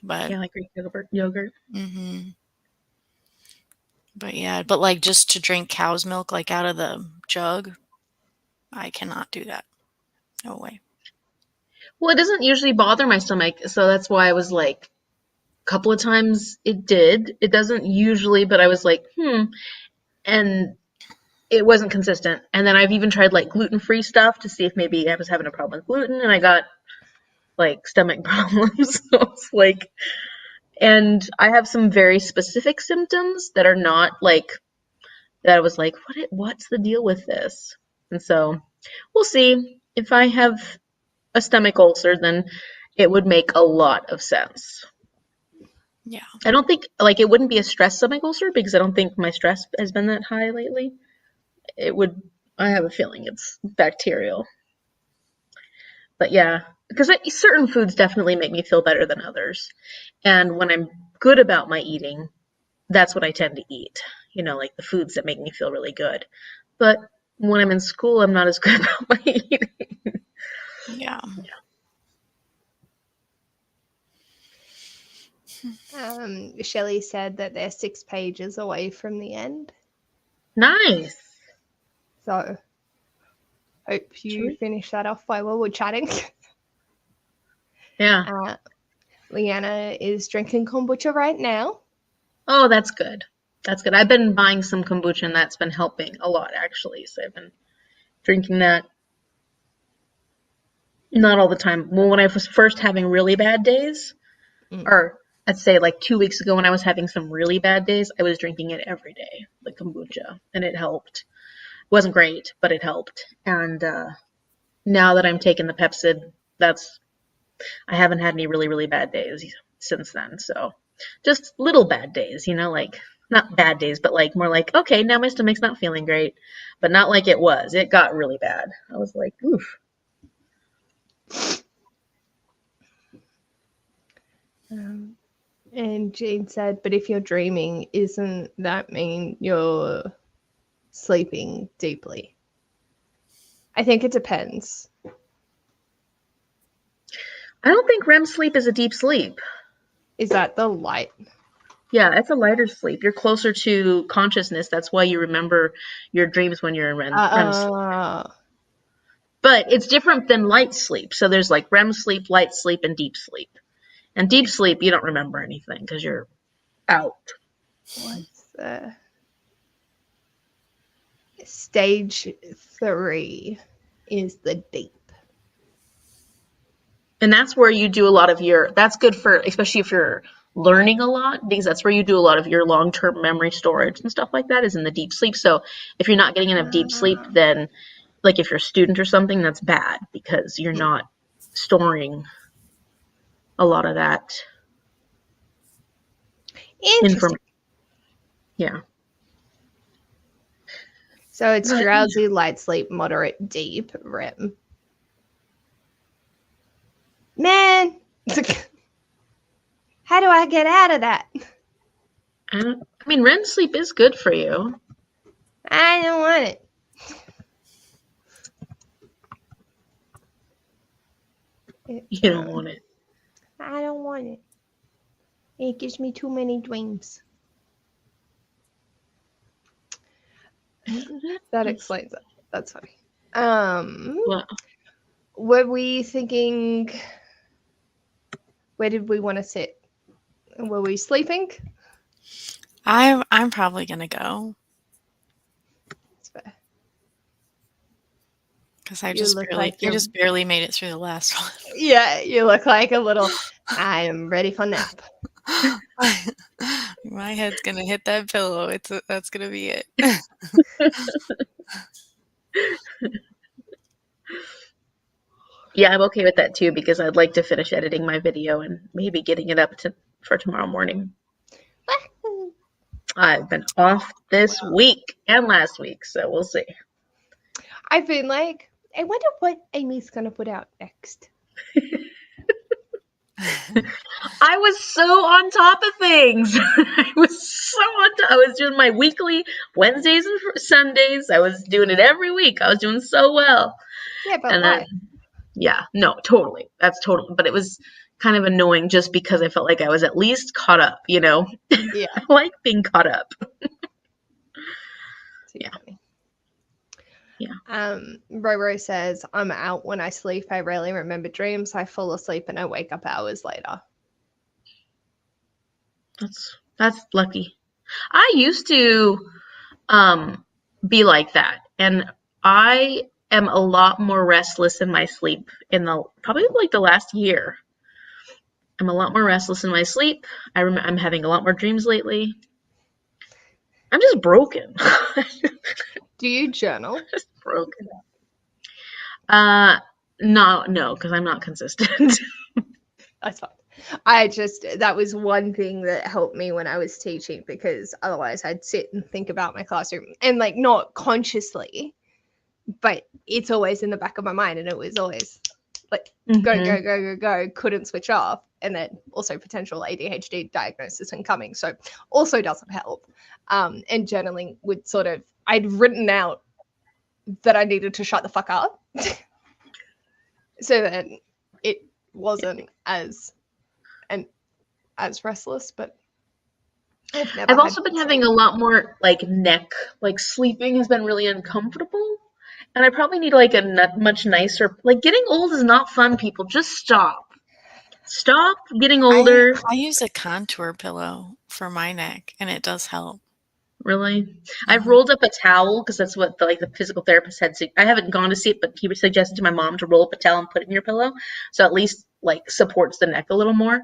But Yeah, like Greek yogurt. mhm. But yeah, but like just to drink cow's milk like out of the jug, I cannot do that. No way. Well, it doesn't usually bother my stomach, so that's why I was like, a couple of times it did. It doesn't usually, but I was like, and it wasn't consistent. And then I've even tried like gluten-free stuff to see if maybe I was having a problem with gluten, and I got like stomach problems. So it's like, and I have some very specific symptoms that are not like that. I was like, what's the deal with this? And so we'll see. If I have a stomach ulcer, then it would make a lot of sense. Yeah. I don't think like it wouldn't be a stress stomach ulcer because I don't think my stress has been that high lately. It would. I have a feeling it's bacterial. But yeah, because certain foods definitely make me feel better than others. And when I'm good about my eating, that's what I tend to eat. Like the foods that make me feel really good. But when I'm in school, I'm not as good about my eating. Yeah. Shelley said that they're 6 pages away from the end. Nice. So hope you finish that off while we're chatting. Yeah. Leanna is drinking kombucha right now. Oh, that's good. That's good. I've been buying some kombucha and that's been helping a lot actually. So I've been drinking that. Not all the time. Well, when I was first having really bad days, or I'd say like 2 weeks ago when I was having some really bad days, I was drinking it every day, the kombucha, and it helped. It wasn't great, but it helped. And now that I'm taking the Pepcid, I haven't had any really, really bad days since then. So just little bad days, like not bad days, but like more like, okay, now my stomach's not feeling great, but not like it was. It got really bad. I was like, oof. And Jane said, but if you're dreaming, isn't that mean you're sleeping deeply? I think it depends. I don't think REM sleep is a deep sleep. Is that the light? Yeah, it's a lighter sleep. You're closer to consciousness. That's why you remember your dreams when you're in REM sleep. But it's different than light sleep. So there's like REM sleep, light sleep, and deep sleep. And deep sleep, you don't remember anything because you're out. What's stage 3 is the deep. And that's where you do a lot of that's good for, especially if you're learning a lot, because that's where you do a lot of your long-term memory storage and stuff like that is in the deep sleep. So if you're not getting enough deep sleep, then like if you're a student or something, that's bad because you're not storing a lot of that information. Yeah. So it's drowsy, light sleep, moderate, deep, REM. Man! I get out of that? I mean, REM sleep is good for you. I don't want it. You don't want it. I don't want it. It gives me too many dreams. That explains it. That's funny. Well, were we thinking? Where did we want to sit? Were we sleeping? I'm probably gonna go That's fair. because I You just look barely like I you're- just barely made it through the last one. Yeah, you look like a little. I am ready for nap. My head's gonna hit that pillow. That's gonna be it. yeah, I'm okay with that too because I'd like to finish editing my video and maybe getting it up for tomorrow morning. I've been off this week and last week, so we'll see. I've been like, I wonder what Amy's gonna put out next. I was so on top of things. I was doing my weekly Wednesdays and Sundays. I was doing it every week. I was doing so well. Yeah, but And why? then, yeah, no, totally. That's totally. But it was kind of annoying just because I felt like I was at least caught up, you know? Yeah. I like being caught up. Yeah. Yeah. Roro says, I'm out when I sleep. I rarely remember dreams. I fall asleep and I wake up hours later. That's lucky. I used to be like that. And I am a lot more restless in my sleep probably like the last year. I'm a lot more restless in my sleep. I'm having a lot more dreams lately. I'm just broken. Do you journal? Just broken. No, because I'm not consistent. That's fine. That was one thing that helped me when I was teaching, because otherwise I'd sit and think about my classroom and like not consciously, but it's always in the back of my mind, and it was always like go, couldn't switch off. And then also potential ADHD diagnosis incoming. So also doesn't help. And journaling would I'd written out that I needed to shut the fuck up. So that it wasn't as restless, but I've also been having a lot more like neck, like sleeping has been really uncomfortable. And I probably need like a much nicer, like getting old is not fun, people. Just stop. Stop getting older. I use a contour pillow for my neck, and it does help. Really? I've rolled up a towel because that's what the physical therapist had. I haven't gone to see it, but he suggested to my mom to roll up a towel and put it in your pillow, so at least like supports the neck a little more.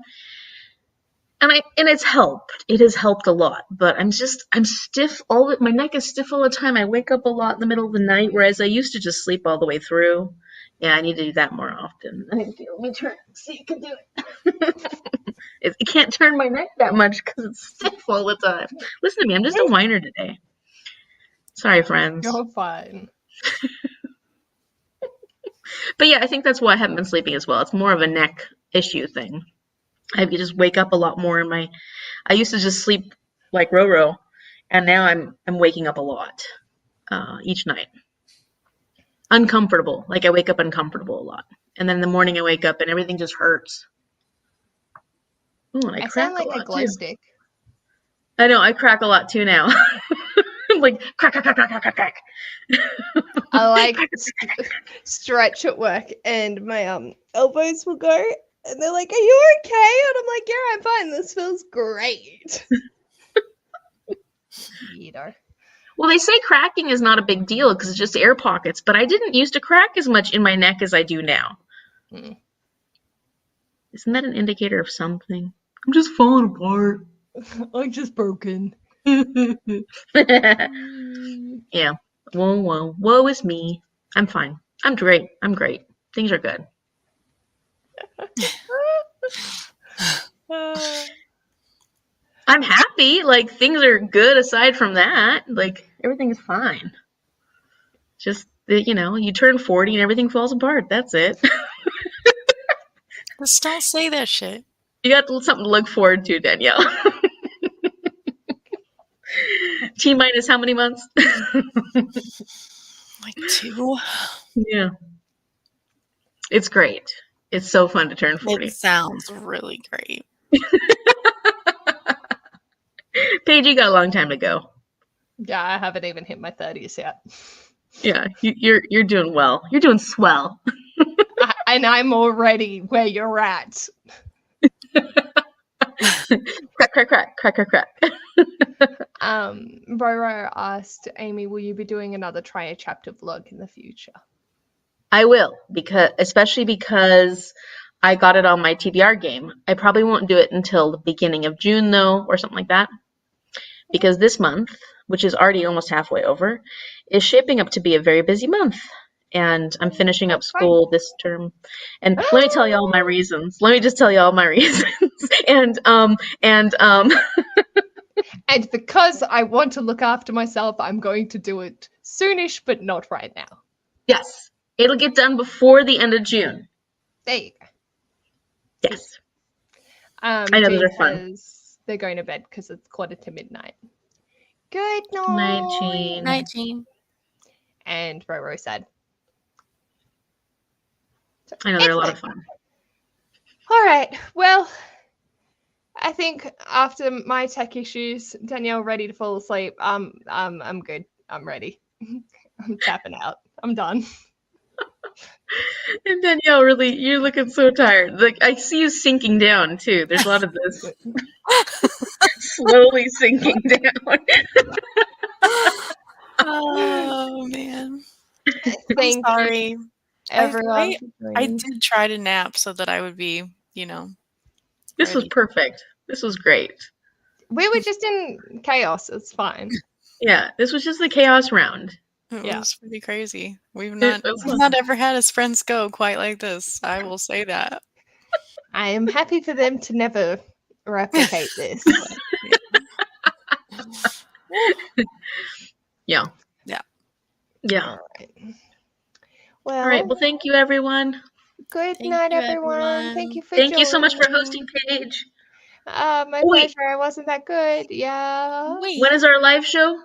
And it's helped. It has helped a lot. But I'm stiff my neck is stiff all the time. I wake up a lot in the middle of the night, whereas I used to just sleep all the way through. Yeah, I need to do that more often. Let me turn. See, you can do it. You can't turn my neck that much because it's stiff all the time. Listen to me. I'm just a whiner today. Sorry, friends. You're fine. But yeah, I think that's why I haven't been sleeping as well. It's more of a neck issue thing. I just wake up a lot more I used to just sleep like Roro, and now I'm waking up a lot each night. Uncomfortable. Like I wake up uncomfortable a lot. And then in the morning I wake up and everything just hurts. Ooh, and I sound like a lot a glow too. stick. I know, I crack a lot too now. Like crack, crack, crack, crack, crack, crack. I like stretch at work, and my elbows will go, and they're like, "Are you okay?" And I'm like, "Yeah, I'm fine. This feels great." Weirdo. Well, they say cracking is not a big deal because it's just air pockets, but I didn't used to crack as much in my neck as I do now. Mm. Isn't that an indicator of something? I'm just falling apart. I'm just broken. Yeah. Woe is me. I'm fine. I'm great. Things are good. I'm happy. Like, things are good aside from that. Like, everything's fine. Just, you turn 40 and everything falls apart. That's it. Just don't say that shit. You got something to look forward to, Danielle. T minus how many months? Like 2. Yeah. It's great. It's so fun to turn 40. It sounds really great. Paige, you got a long time to go. Yeah, I haven't even hit my 30s yet. Yeah, you're doing well. You're doing swell. And I'm already where you're at. Crack, crack, crack, crack, crack, crack. Roro asked Amy, will you be doing another try a chapter vlog in the future? I will, especially because I got it on my TBR game. I probably won't do it until the beginning of June, though, or something like that. Because this month, which is already almost halfway over, is shaping up to be a very busy month. And I'm finishing up school this term. And let me tell you all my reasons. Let me just tell you all my reasons. And And because I want to look after myself, I'm going to do it soonish, but not right now. yes, it'll get done before the end of June. There you go. Yes. I know those are fun. They're going to bed because it's 1:45. Good night. Night, Jean. Night, Jean. And Roro said. So, I know they're a lot of fun. All right. Well, I think after my tech issues, Danielle ready to fall asleep. I'm good. I'm ready. I'm tapping out. I'm done. And Danielle, really, you're looking so tired. Like I see you sinking down too. There's a lot of this slowly sinking down. Oh man. Thank Sorry. you, everyone. I did try to nap so that I would be, This was ready. perfect. This was great. We were just in chaos. It's fine. Yeah, this was just the chaos round. It Yeah. was pretty crazy. We've It not was ever had as friends go quite like this. I will say that. I am happy for them to never replicate this. Yeah. Yeah. Yeah. All right. Well, All right. Well, thank you, everyone. good Thank night, you, everyone. everyone. Thank you for Thank you so much for joining. hosting, Paige. My wait. pleasure. I wasn't that good. Yeah. Wait. When is our live show?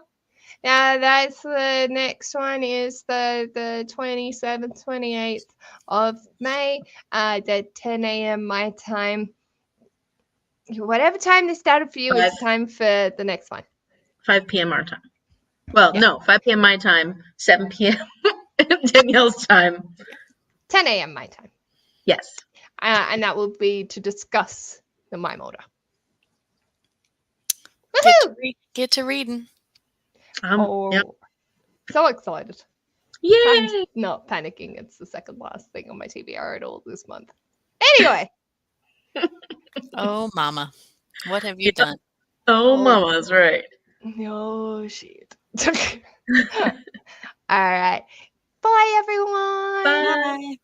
That's the next one is the 27th, 28th of May at 10 a.m. my time. Whatever time they started for you, it's time for the next one. 5 p.m. our time. Well, Yeah. no, 5 p.m. my time, 7 p.m. Danielle's time. 10 a.m. my time. Yes. And that will be to discuss the Mime Order. Get to reading. Yep. So excited. Yay! I'm not panicking. It's the second last thing on my TBR at all this month. Anyway. Oh, mama. What have you done? Oh, mama's right. No shit. All right. Bye, everyone. Bye. Bye.